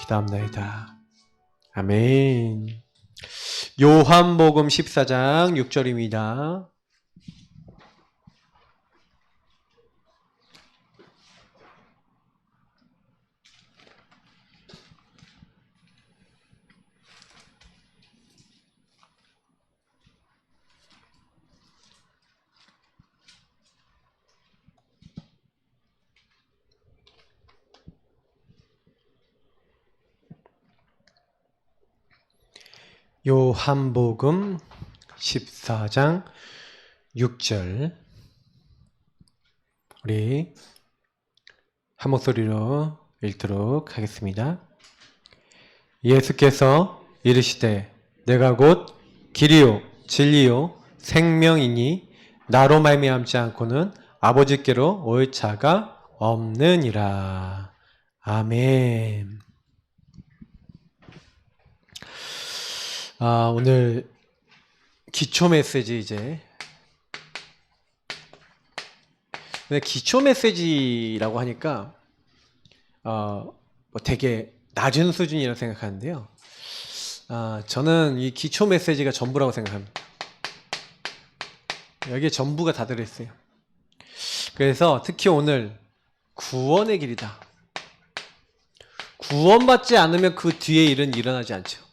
기도합나이다. 아멘. 요한복음 14장 6절입니다. 요한복음 14장 6절 우리 한 목소리로 읽도록 하겠습니다. 예수께서 이르시되 내가 곧 길이요 진리요 생명이니 나로 말미암지 않고는 아버지께로 올 자가 없느니라. 아멘. 오늘 기초 메시지 근데 기초 메시지라고 하니까 되게 낮은 수준이라고 생각하는데요. 저는 이 기초 메시지가 전부라고 생각합니다. 여기에 전부가 다 들어있어요. 그래서 특히 오늘 구원의 길이다. 구원받지 않으면 그 뒤에 일은 일어나지 않죠.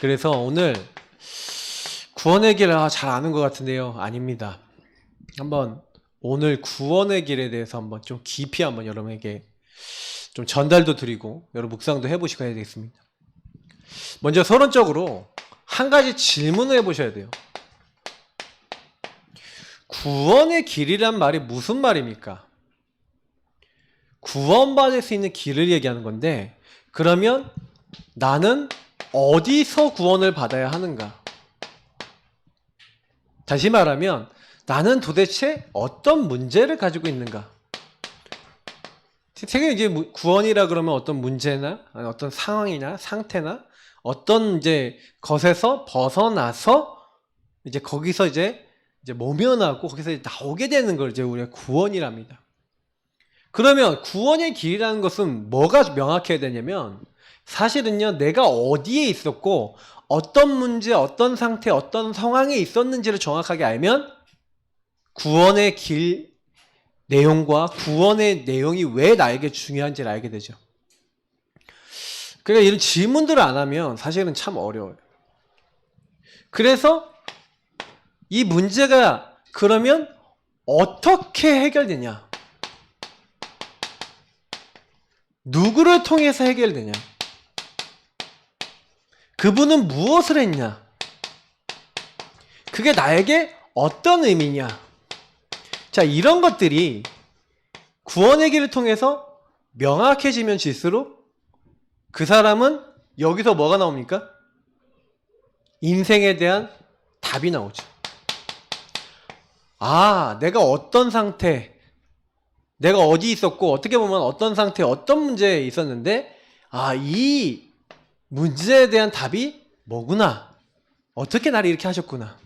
그래서 오늘 구원의 길 잘 아는 것 같은데요. 아닙니다. 한번 오늘 구원의 길에 대해서 한번 좀 깊이 한번 여러분에게 좀 전달도 드리고 여러분 묵상도 해보시고 해야 되겠습니다. 먼저 서론적으로 한 가지 질문을 해보셔야 돼요. 구원의 길이란 말이 무슨 말입니까? 구원받을 수 있는 길을 얘기하는 건데, 그러면 나는 어디서 구원을 받아야 하는가? 다시 말하면 나는 도대체 어떤 문제를 가지고 있는가? 세계 이제 구원이라 그러면 어떤 문제나 어떤 상황이나 상태나 어떤 이제 것에서 벗어나서 이제 거기서 이제 모면하고 거기서 이제 나오게 되는 걸 이제 우리가 구원이랍니다. 그러면 구원의 길이라는 것은 뭐가 명확해야 되냐면, 사실은요, 내가 어디에 있었고 어떤 문제, 어떤 상태, 어떤 상황에 있었는지를 정확하게 알면 구원의 길 내용과 구원의 내용이 왜 나에게 중요한지를 알게 되죠. 그러니까 이런 질문들을 안 하면 사실은 참 어려워요. 그래서 이 문제가 그러면 어떻게 해결되냐? 누구를 통해서 해결되냐? 그분은 무엇을 했냐? 그게 나에게 어떤 의미냐? 자, 이런 것들이 구원의 길을 통해서 명확해지면 질수록 그 사람은 여기서 뭐가 나옵니까? 인생에 대한 답이 나오죠. 내가 어떤 상태, 내가 어디 있었고 어떻게 보면 어떤 상태, 어떤 문제에 있었는데 이 문제에 대한 답이 뭐구나. 어떻게 나를 이렇게 하셨구나.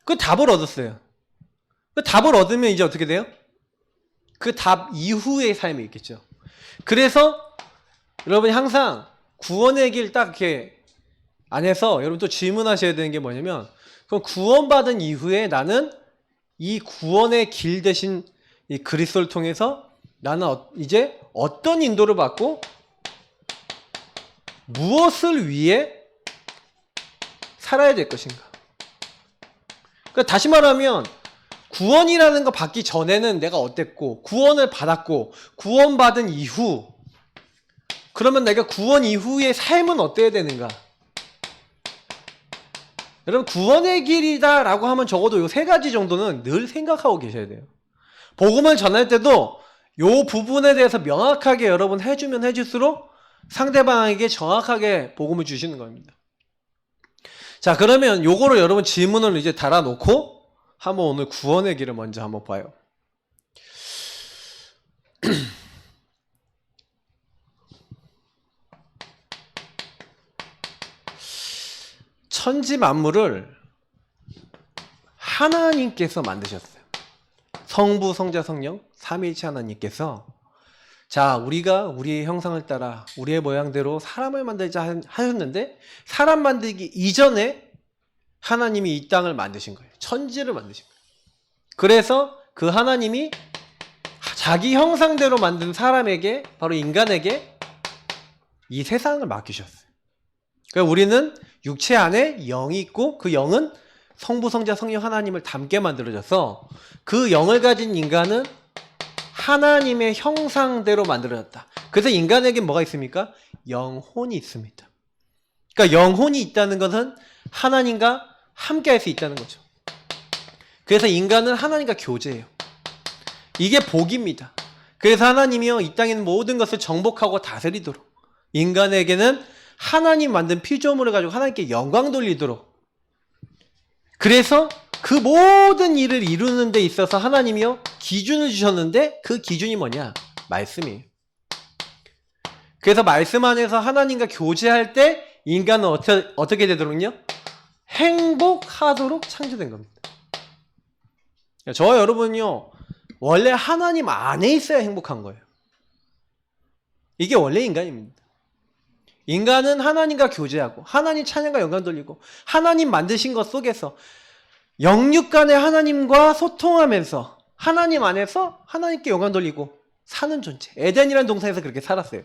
그 답을 얻었어요. 그 답을 얻으면 이제 어떻게 돼요? 그 답 이후의 삶이 있겠죠. 그래서 여러분이 항상 구원의 길 딱 이렇게 안에서 여러분 또 질문하셔야 되는 게 뭐냐면, 그럼 구원받은 이후에 나는 이 구원의 길 대신 이 그리스도를 통해서 나는 이제 어떤 인도를 받고 무엇을 위해 살아야 될 것인가? 그러니까 다시 말하면 구원이라는 거 받기 전에는 내가 어땠고, 구원을 받았고, 구원받은 이후, 그러면 내가 구원 이후의 삶은 어때야 되는가? 여러분, 구원의 길이다 라고 하면 적어도 이 세 가지 정도는 늘 생각하고 계셔야 돼요. 복음을 전할 때도 이 부분에 대해서 명확하게 여러분 해주면 해줄수록 상대방에게 정확하게 복음을 주시는 겁니다. 자, 그러면 요거를 여러분 질문을 이제 달아놓고 한번 오늘 구원의 길을 먼저 한번 봐요. 천지 만물을 하나님께서 만드셨어요. 성부, 성자, 성령, 삼위일체 하나님께서 자, 우리가 우리의 형상을 따라 우리의 모양대로 사람을 만들자 하셨는데 사람 만들기 이전에 하나님이 이 땅을 만드신 거예요. 천지를 만드신 거예요. 그래서 그 하나님이 자기 형상대로 만든 사람에게, 바로 인간에게 이 세상을 맡기셨어요. 그러니까 우리는 육체 안에 영이 있고 그 영은 성부, 성자, 성령 하나님을 닮게 만들어져서 그 영을 가진 인간은 하나님의 형상대로 만들어졌다. 그래서 인간에게 뭐가 있습니까? 영혼이 있습니다. 그러니까 영혼이 있다는 것은 하나님과 함께 할 수 있다는 거죠. 그래서 인간은 하나님과 교제해요. 이게 복입니다. 그래서 하나님이요, 이 땅에 있는 모든 것을 정복하고 다스리도록, 인간에게는 하나님 만든 피조물을 가지고 하나님께 영광 돌리도록, 그래서 그 모든 일을 이루는 데 있어서 하나님이요, 기준을 주셨는데 그 기준이 뭐냐? 말씀이에요. 그래서 말씀 안에서 하나님과 교제할 때 인간은 어떻게 되도록요? 행복하도록 창조된 겁니다. 저와 여러분은요, 원래 하나님 안에 있어야 행복한 거예요. 이게 원래 인간입니다. 인간은 하나님과 교제하고 하나님 찬양과 영광 돌리고 하나님 만드신 것 속에서 영육 간의 하나님과 소통하면서 하나님 안에서 하나님께 영광 돌리고 사는 존재. 에덴이라는 동산에서 그렇게 살았어요.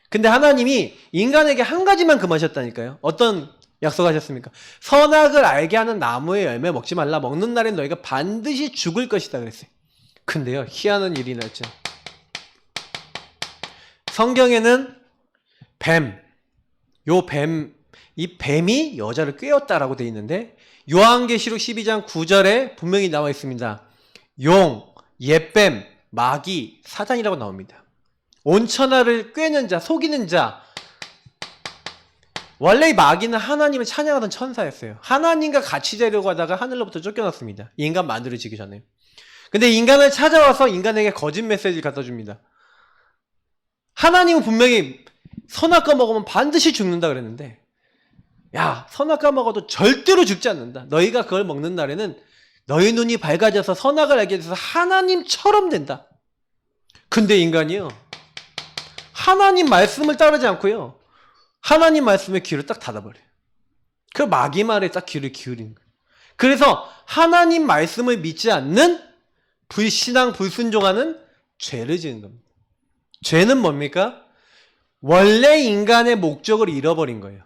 근데 하나님이 인간에게 한 가지만 금하셨다니까요. 어떤 약속하셨습니까? 선악을 알게 하는 나무의 열매 먹지 말라. 먹는 날엔 너희가 반드시 죽을 것이다 그랬어요. 근데요, 희한한 일이 났죠. 성경에는 이 뱀이 여자를 꿰었다라고 되어 있는데 요한계시록 12장 9절에 분명히 나와 있습니다. 용, 옛뱀, 마귀, 사단이라고 나옵니다. 온 천하를 꿰는 자, 속이는 자. 원래 이 마귀는 하나님을 찬양하던 천사였어요. 하나님과 같이 되려고 하다가 하늘로부터 쫓겨났습니다. 인간 만들어지기 전에. 근데 인간을 찾아와서 인간에게 거짓 메시지를 갖다 줍니다. 하나님은 분명히 선악과 먹으면 반드시 죽는다 그랬는데, 야, 선악과 먹어도 절대로 죽지 않는다. 너희가 그걸 먹는 날에는 너희 눈이 밝아져서 선악을 알게 돼서 하나님처럼 된다. 근데 인간이요, 하나님 말씀을 따르지 않고요, 하나님 말씀에 귀를 딱 닫아버려요. 그 마귀 말에 딱 귀를 기울이는 거예요. 그래서 하나님 말씀을 믿지 않는 불신앙, 불순종하는 죄를 지은 겁니다. 죄는 뭡니까? 원래 인간의 목적을 잃어버린 거예요.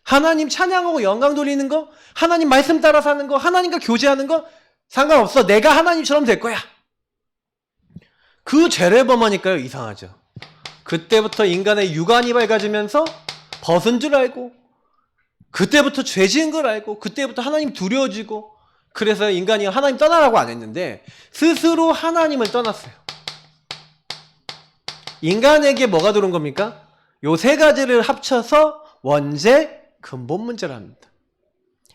하나님 찬양하고 영광 돌리는 거, 하나님 말씀 따라 사는 거, 하나님과 교제하는 거 상관없어. 내가 하나님처럼 될 거야. 그 죄를 범하니까요, 이상하죠. 그때부터 인간의 육안이 밝아지면서 벗은 줄 알고, 그때부터 죄 지은 걸 알고, 그때부터 하나님 두려워지고, 그래서 인간이 하나님 떠나라고 안 했는데 스스로 하나님을 떠났어요. 인간에게 뭐가 들어온 겁니까? 요 세 가지를 합쳐서 원죄 근본 문제를 합니다.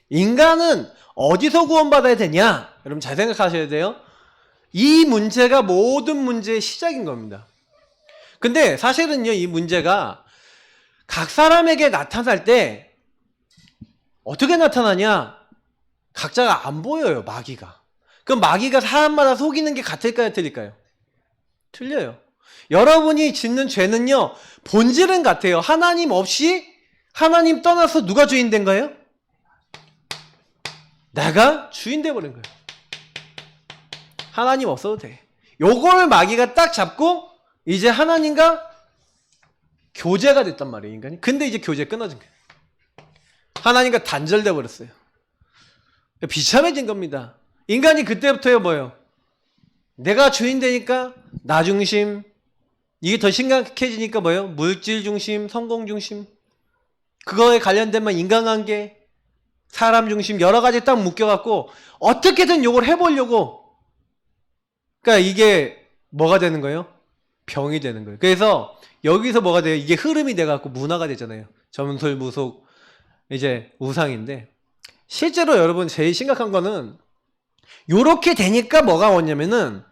인간은 어디서 구원받아야 되냐? 여러분 잘 생각하셔야 돼요. 이 문제가 모든 문제의 시작인 겁니다. 근데 사실은요, 이 문제가 각 사람에게 나타날 때 어떻게 나타나냐? 각자가 안 보여요, 마귀가. 그럼 마귀가 사람마다 속이는 게 같을까요, 틀릴까요? 틀려요. 여러분이 짓는 죄는요, 본질은 같아요. 하나님 없이, 하나님 떠나서 누가 주인 된 거예요? 내가 주인 돼버린 거예요. 하나님 없어도 돼. 요걸 마귀가 딱 잡고 이제 하나님과 교제가 됐단 말이에요, 인간이. 근데 이제 교제 끊어진 거예요. 하나님과 단절돼 버렸어요. 비참해진 겁니다. 인간이 그때부터요, 뭐예요? 내가 주인 되니까 나 중심, 이게 더 심각해지니까 뭐예요? 물질 중심, 성공 중심, 그거에 관련된만 인간관계, 사람 중심, 여러 가지 딱 묶여갖고 어떻게든 요걸 해보려고, 그러니까 이게 뭐가 되는 거예요? 병이 되는 거예요. 그래서 여기서 뭐가 돼요? 이게 흐름이 돼갖고 문화가 되잖아요. 점술무속, 이제 우상인데, 실제로 여러분 제일 심각한 거는 요렇게 되니까 뭐가 오냐면은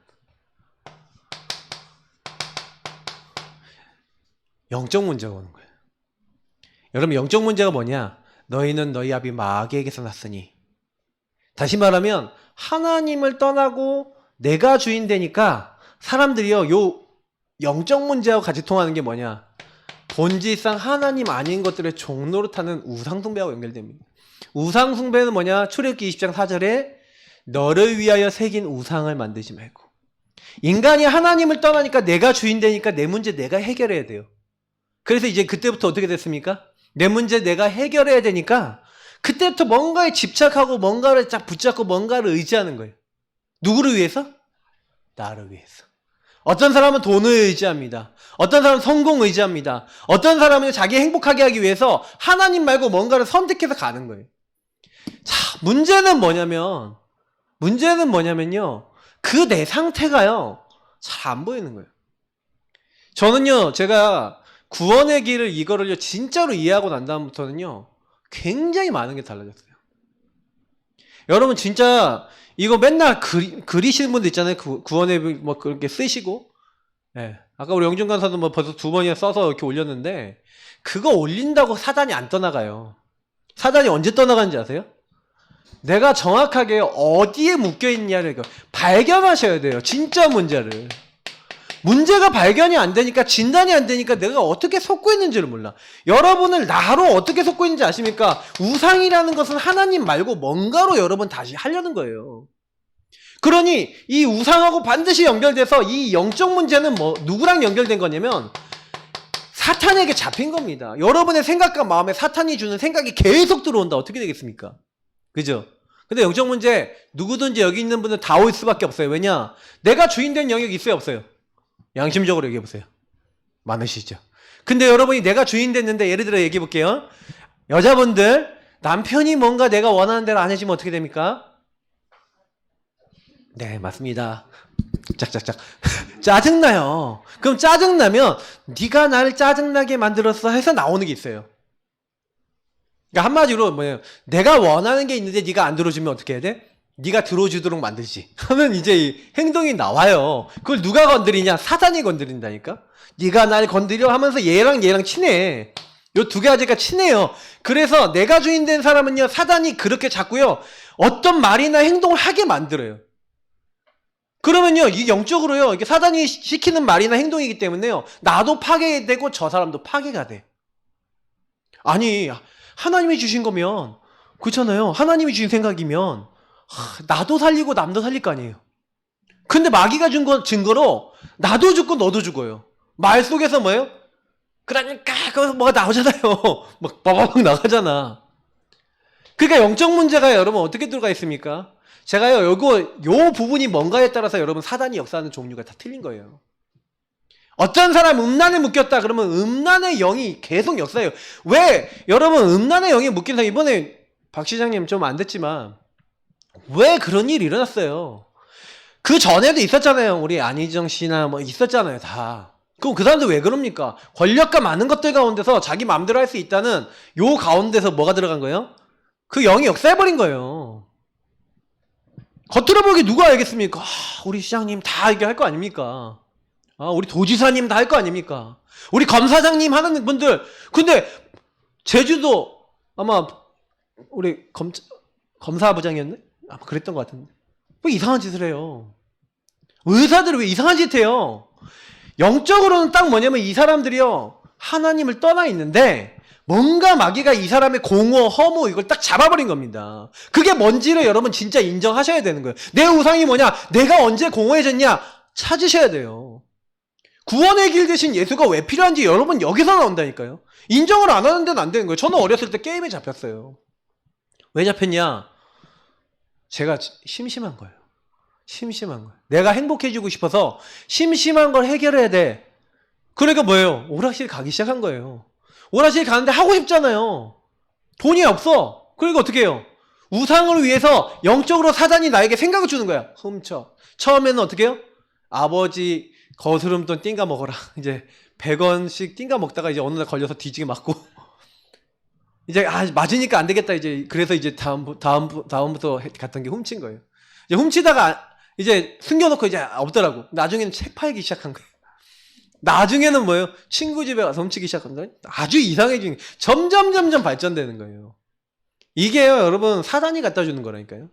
영적 문제가 오는 거예요. 여러분 영적 문제가 뭐냐? 너희는 너희 아비 마귀에게서 났으니. 다시 말하면 하나님을 떠나고 내가 주인 되니까 사람들이요, 요 영적 문제하고 같이 통하는 게 뭐냐? 본질상 하나님 아닌 것들의 종노릇하는 우상숭배하고 연결됩니다. 우상숭배는 뭐냐? 출애굽기 20장 4절에 너를 위하여 새긴 우상을 만들지 말고. 인간이 하나님을 떠나니까 내가 주인 되니까 내 문제 내가 해결해야 돼요. 그래서 이제 그때부터 어떻게 됐습니까? 내 문제 내가 해결해야 되니까 그때부터 뭔가에 집착하고 뭔가를 딱 붙잡고 뭔가를 의지하는 거예요. 누구를 위해서? 나를 위해서. 어떤 사람은 돈을 의지합니다. 어떤 사람은 성공을 의지합니다. 어떤 사람은 자기 행복하게 하기 위해서 하나님 말고 뭔가를 선택해서 가는 거예요. 자, 문제는 뭐냐면요. 그 내 상태가요. 잘 안 보이는 거예요. 저는요, 제가 구원의 길을 이거를요, 진짜로 이해하고 난 다음부터는요, 굉장히 많은 게 달라졌어요. 여러분, 진짜, 이거 맨날 그리시는 분들 있잖아요. 구원의 뭐 그렇게 쓰시고. 예. 아까 우리 영준 간사도 뭐 벌써 2번이나 써서 이렇게 올렸는데, 그거 올린다고 사단이 안 떠나가요. 사단이 언제 떠나가는지 아세요? 내가 정확하게 어디에 묶여있냐를 발견하셔야 돼요. 진짜 문제를. 문제가 발견이 안 되니까, 진단이 안 되니까 내가 어떻게 속고 있는지를 몰라. 여러분을 나로 어떻게 속고 있는지 아십니까? 우상이라는 것은 하나님 말고 뭔가로 여러분 다시 하려는 거예요. 그러니 이 우상하고 반드시 연결돼서 이 영적 문제는 뭐 누구랑 연결된 거냐면 사탄에게 잡힌 겁니다. 여러분의 생각과 마음에 사탄이 주는 생각이 계속 들어온다. 어떻게 되겠습니까? 그죠? 근데 영적 문제 누구든지 여기 있는 분은 다 올 수밖에 없어요. 왜냐? 내가 주인된 영역이 있어요, 없어요? 양심적으로 얘기해보세요. 많으시죠? 근데 여러분이 내가 주인 됐는데 예를 들어 얘기해볼게요. 여자분들 남편이 뭔가 내가 원하는 대로 안 해주면 어떻게 됩니까? 네, 맞습니다. 짝짝짝. 짜증나요. 그럼 짜증나면 네가 나를 짜증나게 만들었어 해서 나오는 게 있어요. 그러니까 한마디로 뭐예요? 내가 원하는 게 있는데 네가 안 들어주면 어떻게 해야 돼? 네가 들어주도록 만들지 하면 이제 이 행동이 나와요. 그걸 누가 건드리냐? 사단이 건드린다니까. 네가 날 건드려 하면서 얘랑 친해. 요 두 가지가 친해요. 그래서 내가 주인 된 사람은요, 사단이 그렇게 자꾸요 어떤 말이나 행동을 하게 만들어요. 그러면요, 이게 영적으로요, 이게 사단이 시키는 말이나 행동이기 때문에요, 나도 파괴되고 저 사람도 파괴가 돼. 아니, 하나님이 주신 거면, 그렇잖아요. 하나님이 주신 생각이면 나도 살리고 남도 살릴 거 아니에요. 근데 마귀가 준 증거로 나도 죽고 너도 죽어요. 말 속에서 뭐예요? 그러니까 거기서 뭐가 나오잖아요. 막 빠바박 나가잖아. 그러니까 영적 문제가 여러분 어떻게 들어가 있습니까? 제가요, 요 부분이 뭔가에 따라서 여러분 사단이 역사하는 종류가 다 틀린 거예요. 어떤 사람 음란에 묶였다 그러면 음란의 영이 계속 역사해요. 왜? 여러분 음란의 영이 묶인 사람, 이번에 박 시장님 좀 안 됐지만 왜 그런 일이 일어났어요? 그 전에도 있었잖아요. 우리 안희정 씨나 뭐 있었잖아요. 다. 그럼 그 사람들 왜 그럽니까? 권력과 많은 것들 가운데서 자기 마음대로 할 수 있다는 요 가운데서 뭐가 들어간 거예요? 그 영이 역사해버린 거예요. 겉으로 보기 누가 알겠습니까? 우리 시장님 다 이렇게 할 거 아닙니까? 우리 도지사님 다 할 거 아닙니까? 우리 검사장님 하는 분들. 근데 제주도 아마 우리 검사부장이었네? 아마 그랬던 것 같은데. 왜 이상한 짓을 해요? 의사들이 왜 이상한 짓 해요? 영적으로는 딱 뭐냐면 이 사람들이요, 하나님을 떠나 있는데 뭔가 마귀가 이 사람의 공허, 허무 이걸 딱 잡아버린 겁니다. 그게 뭔지를 여러분 진짜 인정하셔야 되는 거예요. 내 우상이 뭐냐? 내가 언제 공허해졌냐? 찾으셔야 돼요. 구원의 길 대신 예수가 왜 필요한지 여러분 여기서 나온다니까요. 인정을 안 하는 데는 안 되는 거예요. 저는 어렸을 때 게임에 잡혔어요. 왜 잡혔냐? 제가 심심한 거예요. 심심한 거예요. 내가 행복해지고 싶어서 심심한 걸 해결해야 돼. 그러니까 뭐예요? 오락실 가기 시작한 거예요. 오락실 가는데 하고 싶잖아요. 돈이 없어. 그러니까 어떻게 해요? 우상을 위해서 영적으로 사단이 나에게 생각을 주는 거야. 훔쳐. 처음에는 어떻게 해요? 아버지 거스름돈 띵가 먹어라. 이제 100원씩 띵가 먹다가 이제 어느 날 걸려서 뒤지게 맞고 이제 맞으니까 안 되겠다. 이제 그래서 이제 다음부터 갔던 게 훔친 거예요. 이제 훔치다가 이제 숨겨놓고 이제 없더라고. 나중에는 책 팔기 시작한 거예요. 나중에는 뭐예요? 친구 집에 가서 훔치기 시작한 거예요. 아주 이상해지는, 점점 발전되는 거예요. 이게요, 여러분, 사단이 갖다 주는 거라니까요.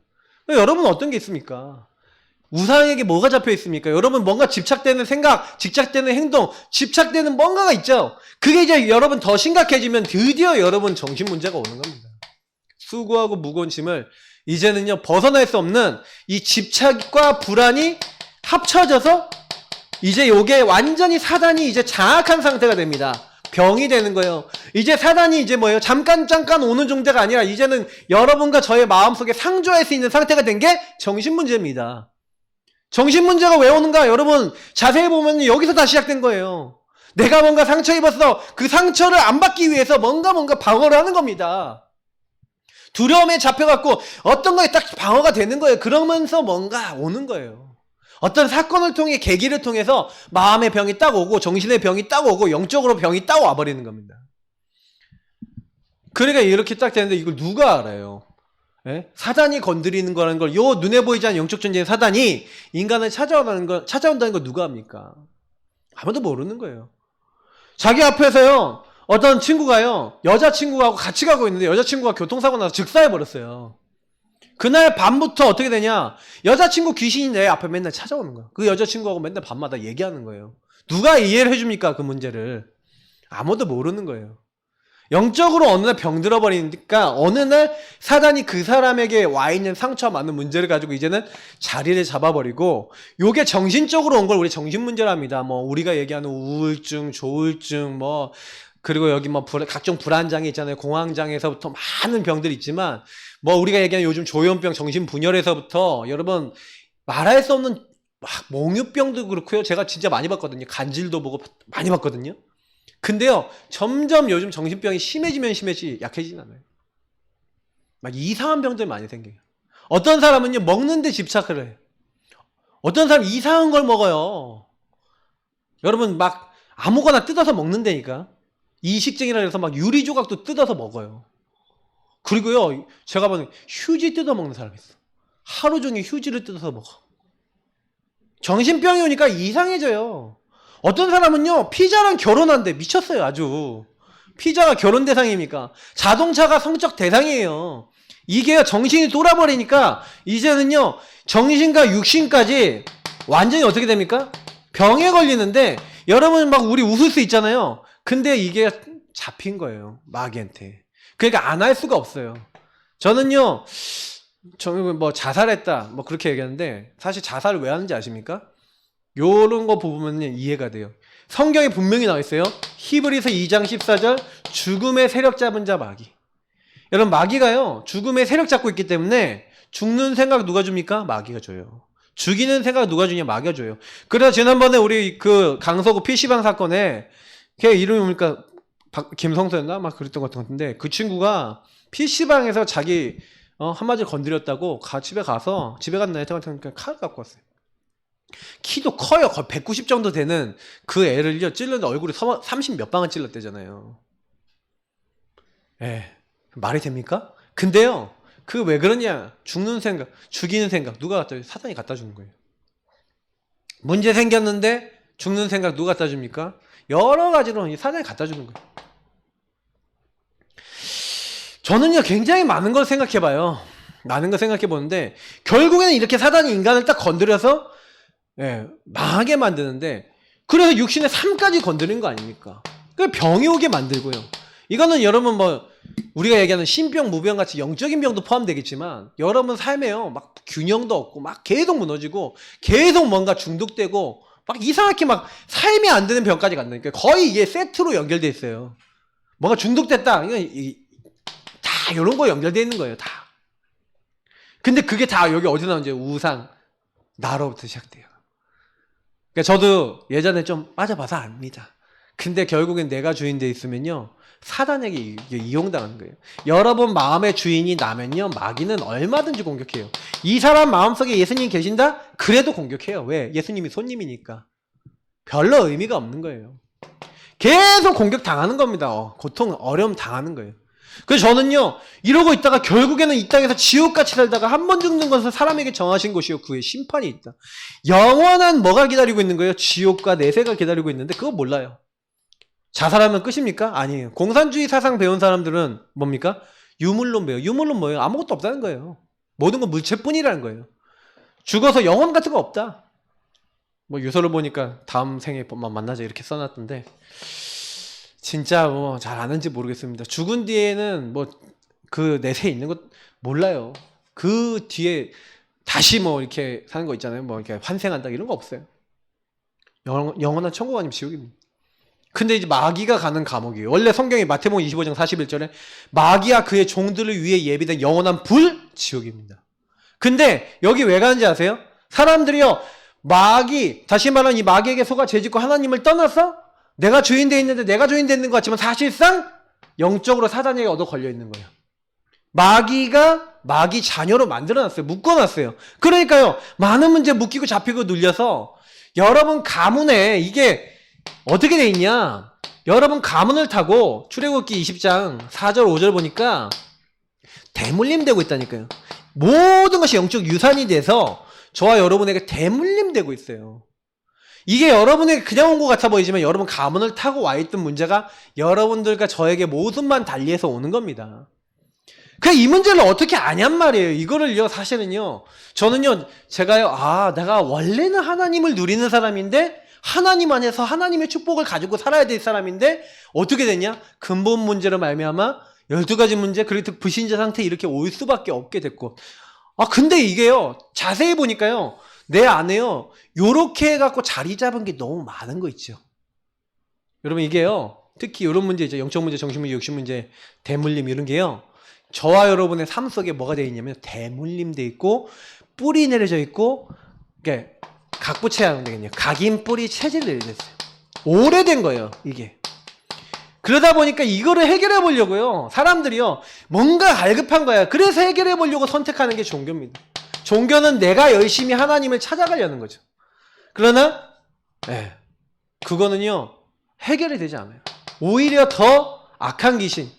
여러분 어떤 게 있습니까? 우상에게 뭐가 잡혀 있습니까? 여러분 뭔가 집착되는 생각, 집착되는 행동, 집착되는 뭔가가 있죠. 그게 이제 여러분 더 심각해지면 드디어 여러분 정신 문제가 오는 겁니다. 수고하고 무거운 짐을 이제는요 벗어날 수 없는 이 집착과 불안이 합쳐져서 이제 요게 완전히 사단이 이제 장악한 상태가 됩니다. 병이 되는 거예요. 이제 사단이 이제 뭐예요? 잠깐 오는 존재가 아니라 이제는 여러분과 저의 마음속에 상조할 수 있는 상태가 된 게 정신 문제입니다. 정신 문제가 왜 오는가? 여러분 자세히 보면 여기서 다 시작된 거예요. 내가 뭔가 상처 입었어. 그 상처를 안 받기 위해서 뭔가 방어를 하는 겁니다. 두려움에 잡혀갖고 어떤 거에 딱 방어가 되는 거예요. 그러면서 뭔가 오는 거예요. 어떤 사건을 통해 계기를 통해서 마음의 병이 딱 오고 정신의 병이 딱 오고 영적으로 병이 딱 와버리는 겁니다. 그러니까 이렇게 딱 되는데 이걸 누가 알아요? 예? 사단이 건드리는 거라는 걸 요 눈에 보이지 않는 영적 존재인 사단이 인간을 찾아온다는 걸 누가 합니까? 아무도 모르는 거예요. 자기 앞에서요 어떤 친구가요 여자친구하고 같이 가고 있는데 여자친구가 교통사고 나서 즉사해버렸어요. 그날 밤부터 어떻게 되냐? 여자친구 귀신이 내 앞에 맨날 찾아오는 거야. 그 여자친구하고 맨날 밤마다 얘기하는 거예요. 누가 이해를 해줍니까? 그 문제를. 아무도 모르는 거예요. 영적으로 어느 날 병 들어버리니까 어느 날 사단이 그 사람에게 와 있는 상처와 맞는 문제를 가지고 이제는 자리를 잡아버리고 요게 정신적으로 온 걸 우리 정신문제랍니다. 뭐 우리가 얘기하는 우울증, 조울증 뭐 그리고 여기 뭐 각종 불안장애 있잖아요. 공황장애에서부터 많은 병들이 있지만 뭐 우리가 얘기하는 요즘 조현병, 정신분열에서부터 여러분 말할 수 없는 막 몽유병도 그렇고요. 제가 진짜 많이 봤거든요. 간질도 보고 많이 봤거든요. 근데요 점점 요즘 정신병이 심해지면 약해지진 않아요. 막 이상한 병들 많이 생겨요. 어떤 사람은요 먹는데 집착을 해요. 어떤 사람 이상한 걸 먹어요. 여러분 막 아무거나 뜯어서 먹는다니까. 이식증이라 해서 막 유리 조각도 뜯어서 먹어요. 그리고요 제가 보는 휴지 뜯어 먹는 사람이 있어. 하루 종일 휴지를 뜯어서 먹어. 정신병이 오니까 이상해져요. 어떤 사람은요 피자랑 결혼한대. 미쳤어요 아주. 피자가 결혼 대상입니까? 자동차가 성적 대상이에요. 이게 정신이 돌아버리니까 이제는요 정신과 육신까지 완전히 어떻게 됩니까? 병에 걸리는데 여러분 막 우리 웃을 수 있잖아요. 근데 이게 잡힌 거예요 마귀한테. 그러니까 안 할 수가 없어요. 저는요 저는 뭐 자살했다 뭐 그렇게 얘기하는데 사실 자살을 왜 하는지 아십니까? 요런 거 보면 이해가 돼요. 성경에 분명히 나와 있어요. 히브리서 2장 14절 죽음의 세력 잡은 자 마귀. 여러분 마귀가요 죽음의 세력 잡고 있기 때문에 죽는 생각 누가 줍니까? 마귀가 줘요. 죽이는 생각 누가 주냐? 마귀가 줘요. 그래서 지난번에 우리 그 강서구 PC방 사건에 걔 이름이 뭡니까? 김성수였나? 막 그랬던 것 같은데 그 친구가 PC방에서 자기 한마디 건드렸다고 집에 가서 집에 갔나 하여튼 칼을 갖고 왔어요. 키도 커요. 거의 190 정도 되는 그 애를요 찔렀는데 얼굴에 30 몇 방을 찔렀대잖아요. 예, 말이 됩니까? 근데요 그 왜 그러냐? 죽는 생각, 죽이는 생각 누가 갖다 줘? 사단이 갖다 주는 거예요. 문제 생겼는데 죽는 생각 누가 갖다 줍니까? 여러 가지로 사단이 갖다 주는 거예요. 저는요 굉장히 많은 걸 생각해봐요. 많은 걸 생각해보는데 결국에는 이렇게 사단이 인간을 딱 건드려서 망하게 만드는데 그래서 육신의 삶까지 건드리는 거 아닙니까? 그 병이 오게 만들고요. 이거는 여러분 뭐 우리가 얘기하는 신병, 무병 같이 영적인 병도 포함되겠지만 여러분 삶에요 막 균형도 없고 막 계속 무너지고 계속 뭔가 중독되고 막 이상하게 막 삶이 안 되는 병까지 간다니까. 거의 이게 세트로 연결돼 있어요. 뭔가 중독됐다. 다 이런 거 연결돼 있는 거예요. 다. 근데 그게 다 여기 어디서 나오는지 우상, 나로부터 시작돼요. 그러니까 저도 예전에 좀 빠져봐서 압니다. 근데 결국엔 내가 주인 돼 있으면요 사단에게 이용당하는 거예요. 여러분 마음의 주인이 나면요 마귀는 얼마든지 공격해요. 이 사람 마음속에 예수님이 계신다? 그래도 공격해요. 왜? 예수님이 손님이니까. 별로 의미가 없는 거예요. 계속 공격당하는 겁니다. 고통, 어려움 당하는 거예요. 그래서 저는요 이러고 있다가 결국에는 이 땅에서 지옥같이 살다가 한 번 죽는 것은 사람에게 정하신 것이요 그의 심판이 있다. 영원한 뭐가 기다리고 있는 거예요? 지옥과 내세가 기다리고 있는데 그거 몰라요. 자살하면 끝입니까? 아니에요. 공산주의 사상 배운 사람들은 뭡니까? 유물론 배워요. 유물론 뭐예요? 아무것도 없다는 거예요. 모든 건 물체뿐이라는 거예요. 죽어서 영혼 같은 거 없다. 뭐 유서를 보니까 다음 생에 만나자 이렇게 써놨던데 진짜 뭐 잘 아는지 모르겠습니다. 죽은 뒤에는 뭐 그 내세 있는 것 몰라요. 그 뒤에 다시 뭐 이렇게 사는 거 있잖아요. 뭐 이렇게 환생한다 이런 거 없어요. 영원한 천국 아니면 지옥입니다. 근데 이제 마귀가 가는 감옥이에요. 원래 성경이 마태복음 25장 41절에 마귀와 그의 종들을 위해 예비된 영원한 불 지옥입니다. 근데 여기 왜 가는지 아세요? 사람들이요 마귀, 다시 말하면 이 마귀에게 속아 죄짓고 하나님을 떠나서 내가 주인 돼 있는데 내가 주인 되는 것 같지만 사실상 영적으로 사단에게 얻어 걸려 있는 거예요. 마귀가 마귀 자녀로 만들어놨어요. 묶어놨어요. 그러니까요 많은 문제 묶이고 잡히고 눌려서 여러분 가문에 이게 어떻게 돼 있냐, 여러분 가문을 타고 출애굽기 20장 4절 5절 보니까 대물림 되고 있다니까요. 모든 것이 영적 유산이 돼서 저와 여러분에게 대물림 되고 있어요. 이게 여러분에게 그냥 온 것 같아 보이지만 여러분 가문을 타고 와 있던 문제가 여러분들과 저에게 모습만 달리해서 오는 겁니다. 이 문제를 어떻게 아냔 말이에요. 이거를요 사실은요 저는요 제가요 내가 원래는 하나님을 누리는 사람인데 하나님 안에서 하나님의 축복을 가지고 살아야 될 사람인데 어떻게 됐냐? 근본 문제로 말미암아 12가지 문제, 그리고 불신자 상태에 이렇게 올 수밖에 없게 됐고 근데 이게요 자세히 보니까요 내 안에요 요렇게 해갖고 자리 잡은 게 너무 많은 거 있죠. 여러분 이게요 특히 이런 문제 있죠. 영적 문제, 정신 문제, 육신 문제, 대물림 이런 게요 저와 여러분의 삶 속에 뭐가 되어 있냐면 대물림 돼 있고 뿌리 내려져 있고 이게 각부채하면 되겠네요. 각인 뿌리 체질이 내려졌어요. 오래된 거예요 이게. 그러다 보니까 이거를 해결해 보려고요 사람들이요 뭔가 갈급한 거야. 그래서 해결해 보려고 선택하는 게 종교입니다. 종교는 내가 열심히 하나님을 찾아가려는 거죠. 그러나 그거는요 해결이 되지 않아요. 오히려 더 악한 귀신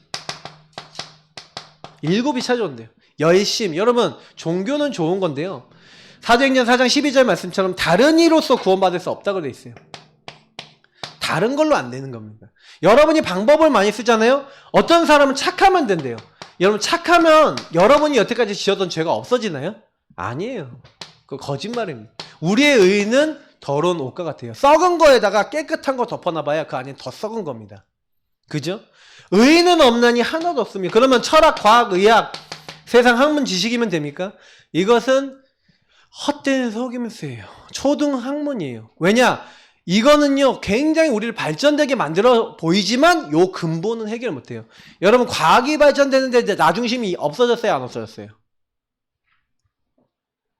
일곱이 찾아온대요. 열심. 여러분 종교는 좋은 건데요 사도행전 4장 12절 말씀처럼 다른 이로서 구원받을 수 없다고 되어 있어요. 다른 걸로 안 되는 겁니다. 여러분이 방법을 많이 쓰잖아요. 어떤 사람은 착하면 된대요. 여러분 착하면 여러분이 여태까지 지었던 죄가 없어지나요? 아니에요. 그거 거짓말입니다. 우리의 의는 더러운 옷과 같아요. 썩은 거에다가 깨끗한 거 덮어놔봐야 그 안에 더 썩은 겁니다. 그죠? 의는 없나니 하나도 없습니다. 그러면 철학, 과학, 의학, 세상 학문 지식이면 됩니까? 이것은 헛된 속임수예요. 초등 학문이에요. 왜냐? 이거는요 굉장히 우리를 발전되게 만들어 보이지만 요 근본은 해결 못해요. 여러분 과학이 발전되는데 나중심이 없어졌어요, 안 없어졌어요?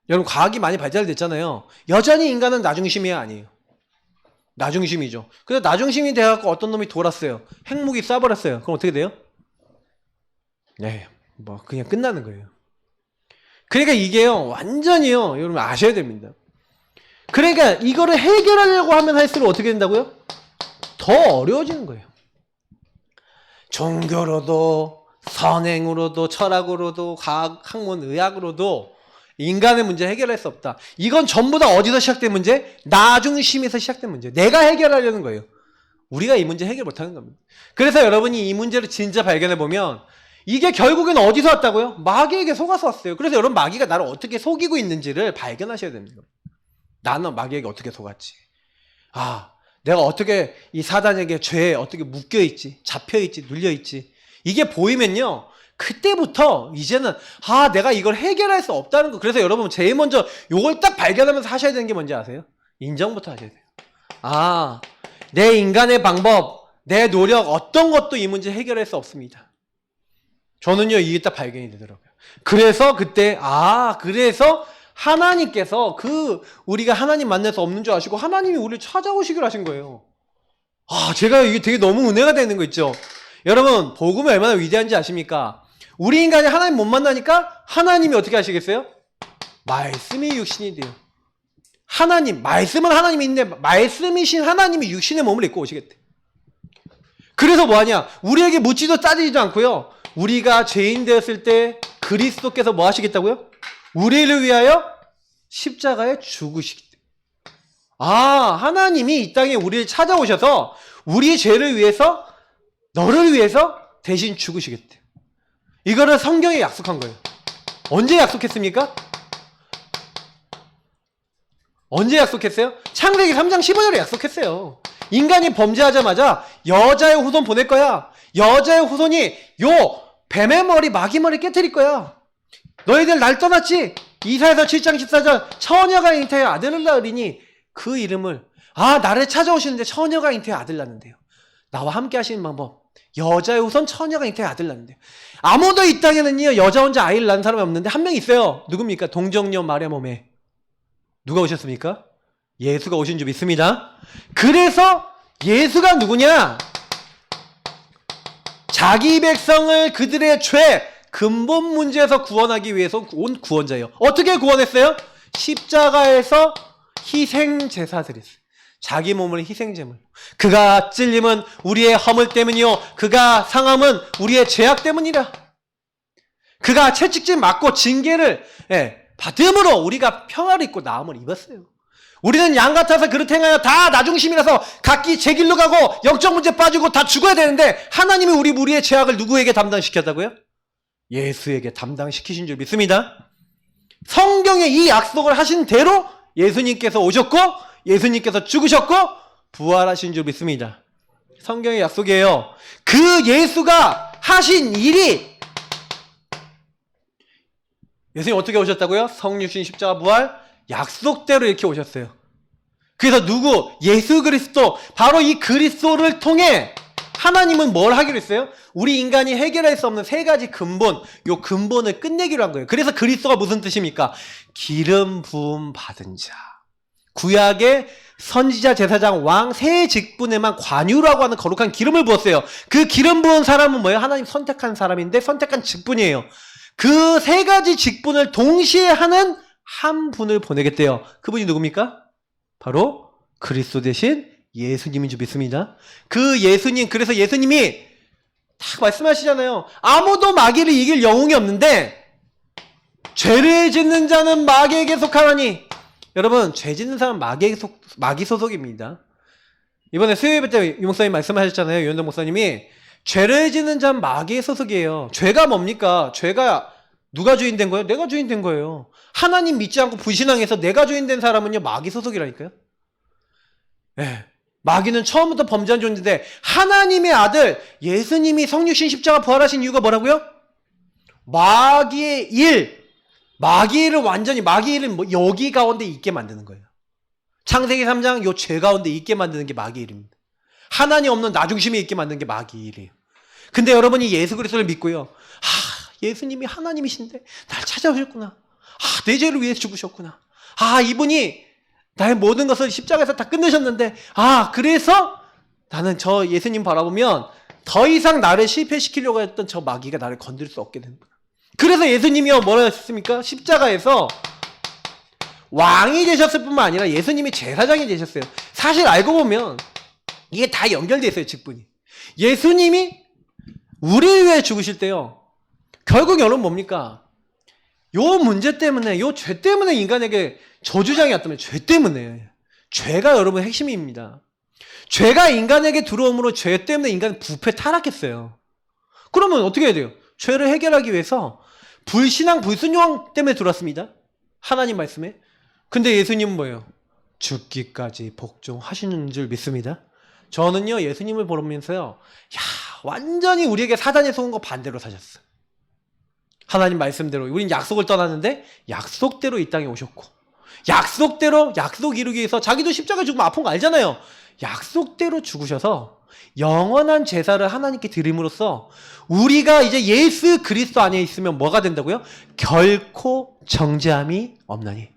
여러분 과학이 많이 발달됐잖아요. 여전히 인간은 나중심이 아니에요. 나중심이죠. 근데 나중심이 돼갖고 어떤 놈이 돌았어요. 핵무기 쏴버렸어요. 그럼 어떻게 돼요? 뭐 그냥 끝나는 거예요. 그러니까 이게요 완전히요 여러분 아셔야 됩니다. 그러니까 이거를 해결하려고 하면 할수록 어떻게 된다고요? 더 어려워지는 거예요. 종교로도 선행으로도 철학으로도 과학, 학문, 의학으로도 인간의 문제 해결할 수 없다. 이건 전부 다 어디서 시작된 문제? 나중심에서 시작된 문제. 내가 해결하려는 거예요. 우리가 이 문제 해결 못하는 겁니다. 그래서 여러분이 이 문제를 진짜 발견해 보면 이게 결국엔 어디서 왔다고요? 마귀에게 속아서 왔어요. 그래서 여러분 마귀가 나를 어떻게 속이고 있는지를 발견하셔야 됩니다. 나는 마귀에게 어떻게 속았지? 내가 어떻게 이 사단에게 죄에 어떻게 묶여있지? 잡혀있지? 눌려있지? 이게 보이면요 그때부터 이제는 내가 이걸 해결할 수 없다는 거. 그래서 여러분 제일 먼저 이걸 딱 발견하면서 하셔야 되는 게 뭔지 아세요? 인정부터 하셔야 돼요. 내 인간의 방법, 내 노력 어떤 것도 이 문제 해결할 수 없습니다. 저는요 이게 딱 발견이 되더라고요. 그래서 그때 그래서 하나님께서 우리가 하나님 만날 수 없는 줄 아시고 하나님이 우리를 찾아오시기로 하신 거예요. 제가 이게 되게 너무 은혜가 되는 거 있죠. 여러분 복음이 얼마나 위대한지 아십니까? 우리 인간이 하나님 못 만나니까 하나님이 어떻게 하시겠어요? 말씀이 육신이 돼요. 하나님, 말씀은 하나님이 있는데 말씀이신 하나님이 육신의 몸을 입고 오시겠대. 그래서 뭐하냐? 우리에게 묻지도 따지지도 않고요 우리가 죄인 되었을 때 그리스도께서 뭐 하시겠다고요? 우리를 위하여 십자가에 죽으시기 때문에. 하나님이 이 땅에 우리를 찾아오셔서 우리의 죄를 위해서 너를 위해서 대신 죽으시겠대. 이거를 성경에 약속한 거예요. 언제 약속했습니까? 언제 약속했어요? 창세기 3장 15절에 약속했어요. 인간이 범죄하자마자 여자의 후손 보낼 거야. 여자의 후손이 요 뱀의 머리, 마귀 머리 깨뜨릴 거야. 너희들 날 떠났지? 이사야서 7장 14절 처녀가 잉태하여 아들을 낳으리니 그 이름을 나를 찾아오시는데 처녀가 잉태하여 아들 낳는데요. 나와 함께 하시는 방법. 여자의 후손 처녀가 잉태하여 아들 낳는데요. 아무도 이 땅에는요 여자 혼자 아이를 낳은 사람이 없는데 한 명 있어요. 누굽니까? 동정녀 마리아 몸에 누가 오셨습니까? 예수가 오신 줄 믿습니다. 그래서 예수가 누구냐? 자기 백성을 그들의 죄 근본 문제에서 구원하기 위해서 온 구원자예요. 어떻게 구원했어요? 십자가에서 희생제사 드렸어요. 자기 몸을 희생제물. 그가 찔림은 우리의 허물 때문이요 그가 상함은 우리의 죄악 때문이라. 그가 채찍질 맞고 징계를 받음으로 우리가 평화를 입고 나음을 입었어요. 우리는 양 같아서 그릇 행하여 다 나중심이라서 각기 제 길로 가고 영적 문제 빠지고 다 죽어야 되는데 하나님이 우리의 죄악을 누구에게 담당시켰다고요? 예수에게 담당시키신 줄 믿습니다. 성경에 이 약속을 하신 대로 예수님께서 오셨고 예수님께서 죽으셨고 부활하신 줄 믿습니다. 성경의 약속이에요. 그 예수가 하신 일이 예수님 어떻게 오셨다고요? 성육신 십자가 부활 약속대로 이렇게 오셨어요. 그래서 누구? 예수 그리스도. 바로 이 그리스도를 통해 하나님은 뭘 하기로 했어요? 우리 인간이 해결할 수 없는 세 가지 근본, 요 근본을 끝내기로 한 거예요. 그래서 그리스도가 무슨 뜻입니까? 기름 부음 받은 자. 구약의 선지자, 제사장, 왕 세 직분에만 관유라고 하는 거룩한 기름을 부었어요. 그 기름 부은 사람은 뭐예요? 하나님 선택한 사람인데 선택한 직분이에요. 그 세 가지 직분을 동시에 하는 한 분을 보내겠대요. 그분이 누굽니까? 바로 그리스도 대신 예수님인 줄 믿습니다. 그 예수님, 그래서 예수님이 딱 말씀하시잖아요. 아무도 마귀를 이길 영웅이 없는데 죄를 짓는 자는 마귀에게 속하나니. 여러분, 죄 짓는 사람은 마귀 소속입니다. 이번에 수요일 때 유 목사님 말씀하셨잖아요. 유현동 목사님이 죄를 짓는 자는 마귀의 소속이에요. 죄가 뭡니까? 죄가 누가 주인 된 거예요? 내가 주인 된 거예요. 하나님 믿지 않고 불신앙해서 내가 주인 된 사람은요 마귀 소속이라니까요. 마귀는 처음부터 범죄한 존재인데 하나님의 아들 예수님이 성육신 십자가 부활하신 이유가 뭐라고요? 마귀의 일을 완전히 마귀의 일은 뭐 여기 가운데 있게 만드는 거예요. 창세기 3장 요 죄 가운데 있게 만드는 게 마귀의 일입니다. 하나님 없는 나 중심에 있게 만드는 게 마귀의 일이에요. 근데 여러분이 예수 그리스도를 믿고요. 예수님이 하나님이신데 날 찾아오셨구나. 내 죄를 위해서 죽으셨구나. 이분이 나의 모든 것을 십자가에서 다 끝내셨는데 그래서 나는 저 예수님 바라보면 더 이상 나를 실패시키려고 했던 저 마귀가 나를 건드릴 수 없게 되는구나. 그래서 예수님이요 뭐라 했습니까? 십자가에서 왕이 되셨을 뿐만 아니라 예수님이 제사장이 되셨어요. 사실 알고 보면 이게 다 연결되어 있어요. 직분이. 예수님이 우리를 위해 죽으실 때요 결국 여러분 뭡니까? 요 문제 때문에, 요 죄 때문에 인간에게 저주장이 왔다면 죄 때문에. 죄가 여러분 핵심입니다. 죄가 인간에게 들어옴으로 죄 때문에 인간은 부패 타락했어요. 그러면 어떻게 해야 돼요? 죄를 해결하기 위해서 불신앙, 불순종 때문에 들어왔습니다. 하나님 말씀에. 근데 예수님은 뭐예요? 죽기까지 복종하시는 줄 믿습니다. 저는요 예수님을 보면서요 완전히 우리에게 사단에 속은 거 반대로 사셨어요. 하나님 말씀대로 우린 약속을 떠났는데 약속대로 이 땅에 오셨고 약속대로 약속 이루기 위해서 자기도 십자가에 죽으면 아픈 거 알잖아요. 약속대로 죽으셔서 영원한 제사를 하나님께 드림으로써 우리가 이제 예수 그리스도 안에 있으면 뭐가 된다고요? 결코 정죄함이 없나니.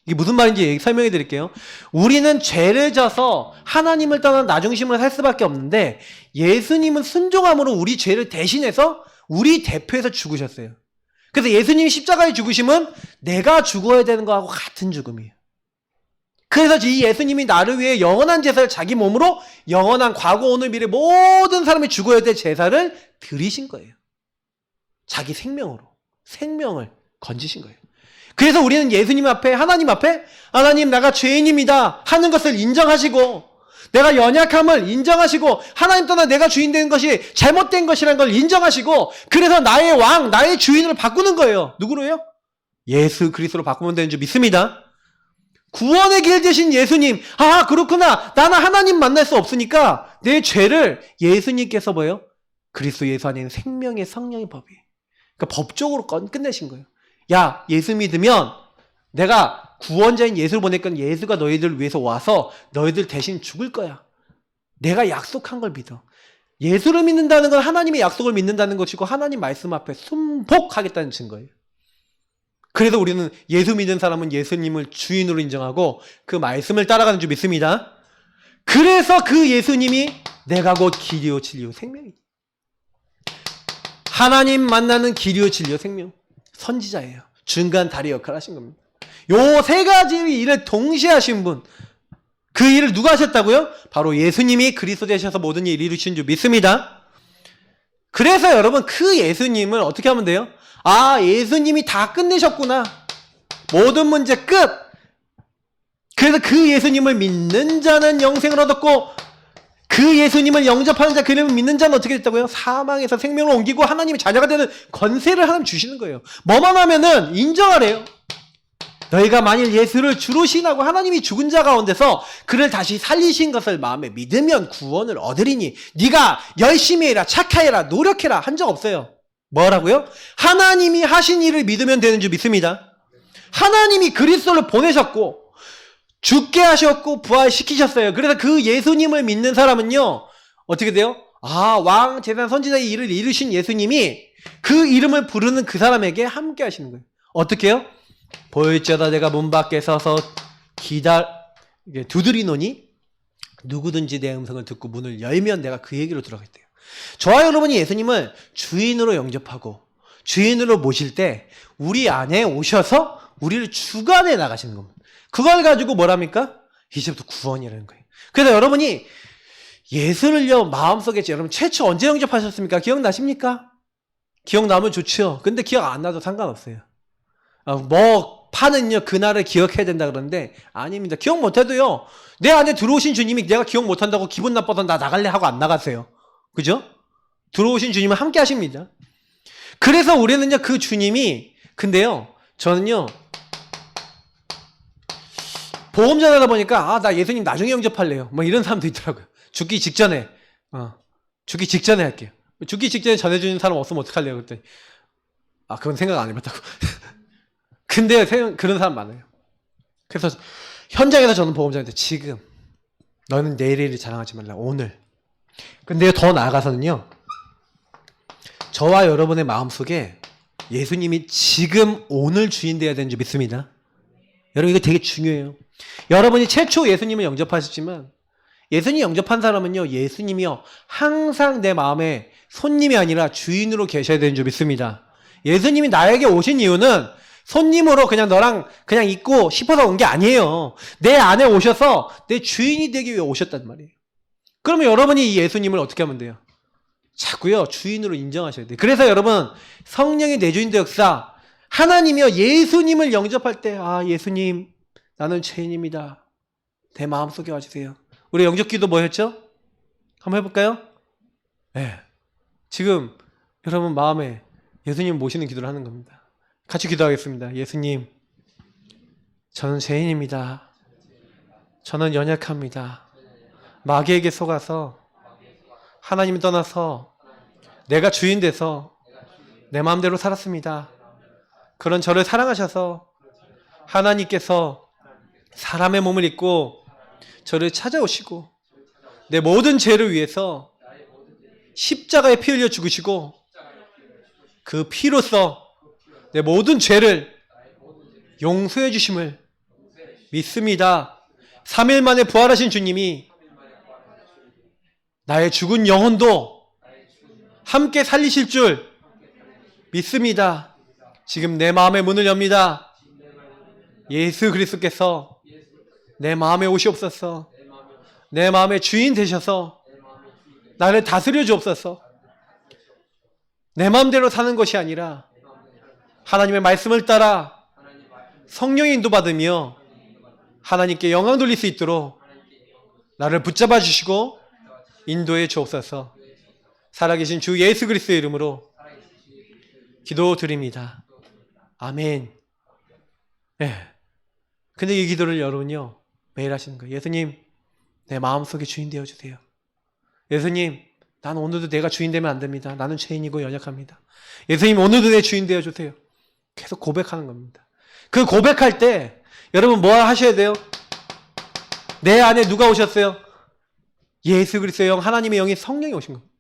이게 무슨 말인지 설명해 드릴게요. 우리는 죄를 져서 하나님을 떠난 나중심을 살 수밖에 없는데 예수님은 순종함으로 우리 죄를 대신해서 우리 대표해서 죽으셨어요. 그래서 예수님이 십자가에 죽으심은 내가 죽어야 되는 거하고 같은 죽음이에요. 그래서 이 예수님이 나를 위해 영원한 제사를 자기 몸으로 영원한 과거, 오늘, 미래 모든 사람이 죽어야 될 제사를 드리신 거예요. 자기 생명을 건지신 거예요. 그래서 우리는 예수님 앞에, 하나님 앞에 하나님 내가 죄인입니다 하는 것을 인정하시고 내가 연약함을 인정하시고 하나님 떠나 내가 주인 되는 것이 잘못된 것이라는 걸 인정하시고 그래서 나의 왕, 나의 주인을 바꾸는 거예요. 누구로요? 예수 그리스도로 바꾸면 되는 줄 믿습니다. 구원의 길 되신 예수님. 아, 그렇구나. 나는 하나님 만날 수 없으니까 내 죄를 예수님께서 뭐예요? 그리스도 예수 안에 있는 생명의 성령의 법이. 그러니까 법적으로 끝내신 거예요. 야, 예수 믿으면 내가 구원자인 예수를 보내니까 예수가 너희들을 위해서 와서 너희들 대신 죽을 거야. 내가 약속한 걸 믿어. 예수를 믿는다는 건 하나님의 약속을 믿는다는 것이고 하나님 말씀 앞에 순복하겠다는 증거예요. 그래서 우리는 예수 믿는 사람은 예수님을 주인으로 인정하고 그 말씀을 따라가는 줄 믿습니다. 그래서 그 예수님이 내가 곧 길이요 진리요 생명이다. 하나님 만나는 길이요 진리요 생명. 선지자예요. 중간 다리 역할을 하신 겁니다. 요 세 가지 일을 동시에 하신 분. 그 일을 누가 하셨다고요? 바로 예수님이 그리스도 되셔서 모든 일을 이루신 줄 믿습니다. 그래서 여러분 그 예수님을 어떻게 하면 돼요? 아, 예수님이 다 끝내셨구나. 모든 문제 끝. 그래서 그 예수님을 믿는 자는 영생을 얻었고 그 예수님을 영접하는 자, 그를 믿는 자는 어떻게 됐다고요? 사망에서 생명을 옮기고 하나님의 자녀가 되는 권세를 하나님 주시는 거예요. 뭐만 하면은 인정하래요. 너희가 만일 예수를 주로 신하고 하나님이 죽은 자 가운데서 그를 다시 살리신 것을 마음에 믿으면 구원을 얻으리니 네가 열심히 해라, 착하해라, 노력해라 한 적 없어요. 뭐라고요? 하나님이 하신 일을 믿으면 되는 줄 믿습니다. 하나님이 그리스도를 보내셨고 죽게 하셨고 부활시키셨어요. 그래서 그 예수님을 믿는 사람은요 어떻게 돼요? 아, 왕, 제사장, 선지자의 일을 이루신 예수님이 그 이름을 부르는 그 사람에게 함께 하시는 거예요. 어떻게 해요? 보일지어다 내가 문 밖에 서서 두드리노니 누구든지 내 음성을 듣고 문을 열면 내가 그 얘기로 들어가겠대요. 저와 여러분이 예수님을 주인으로 영접하고 주인으로 모실 때 우리 안에 오셔서 우리를 주관해 나가시는 겁니다. 그걸 가지고 뭐랍니까? 이제부터 구원이라는 거예요. 그래서 여러분이 예수를요 마음속에 여러분 최초 언제 영접하셨습니까? 기억나십니까? 기억나면 좋죠. 근데 기억 안 나도 상관없어요. 뭐 파는요 그날을 기억해야 된다 그러는데 아닙니다. 기억 못해도요 내 안에 들어오신 주님이 내가 기억 못한다고 기분 나빠서 나 나갈래 하고 안 나가세요. 그죠? 들어오신 주님은 함께 하십니다. 그래서 우리는요 그 주님이 근데요 저는요 보험자다 보니까 나 예수님 나중에 영접할래요 뭐 이런 사람도 있더라고요. 죽기 직전에 할게요. 죽기 직전에 전해주는 사람 없으면 어떡할래요? 그랬더니 그건 생각 안 해봤다고. 근데 그런 사람 많아요. 그래서 현장에서 저는 보험자한테 지금 너는 내일을 자랑하지 말라 오늘. 근데 더 나아가서는요 저와 여러분의 마음속에 예수님이 지금 오늘 주인 되어야 되는 줄 믿습니다. 여러분 이거 되게 중요해요. 여러분이 최초 예수님을 영접하셨지만 예수님 영접한 사람은요 예수님이요 항상 내 마음에 손님이 아니라 주인으로 계셔야 되는 줄 믿습니다. 예수님이 나에게 오신 이유는 손님으로 그냥 너랑 그냥 있고 싶어서 온 게 아니에요. 내 안에 오셔서 내 주인이 되기 위해 오셨단 말이에요. 그러면 여러분이 이 예수님을 어떻게 하면 돼요? 자꾸요 주인으로 인정하셔야 돼요. 그래서 여러분 성령의 내주인도 역사 하나님이요 예수님을 영접할 때 예수님 나는 죄인입니다. 내 마음속에 와주세요. 우리 영접기도 뭐였죠? 한번 해볼까요? 네. 지금 여러분 마음에 예수님 모시는 기도를 하는 겁니다. 같이 기도하겠습니다. 예수님 저는 죄인입니다. 저는 연약합니다. 마귀에게 속아서 하나님을 떠나서 내가 주인 돼서 내 마음대로 살았습니다. 그런 저를 사랑하셔서 하나님께서 사람의 몸을 입고 저를 찾아오시고 내 모든 죄를 위해서 십자가에 피 흘려 죽으시고 그 피로써 내 모든 죄를 용서해 주심을 믿습니다. 3일 만에 부활하신 주님이 나의 죽은 영혼도 함께 살리실 줄 믿습니다. 지금 내 마음의 문을 엽니다. 예수 그리스도께서 내 마음에 오시옵소서. 내 마음의 주인 되셔서 나를 다스려 주옵소서. 내 마음대로 사는 것이 아니라 하나님의 말씀을 따라 성령의 인도받으며 하나님께 영광 돌릴 수 있도록 나를 붙잡아 주시고 인도해 주옵소서. 살아계신 주 예수 그리스도의 이름으로 기도드립니다. 아멘. 네. 근데 이 기도를 여러분요 매일 하시는 거예요. 예수님, 내 마음속에 주인 되어주세요. 예수님, 난 오늘도 내가 주인 되면 안 됩니다. 나는 죄인이고 연약합니다. 예수님, 오늘도 내 주인 되어주세요. 계속 고백하는 겁니다. 그 고백할 때 여러분 뭐 하셔야 돼요? 내 안에 누가 오셨어요? 예수 그리스도의 영, 하나님의 영이 성령이 오신 겁니다.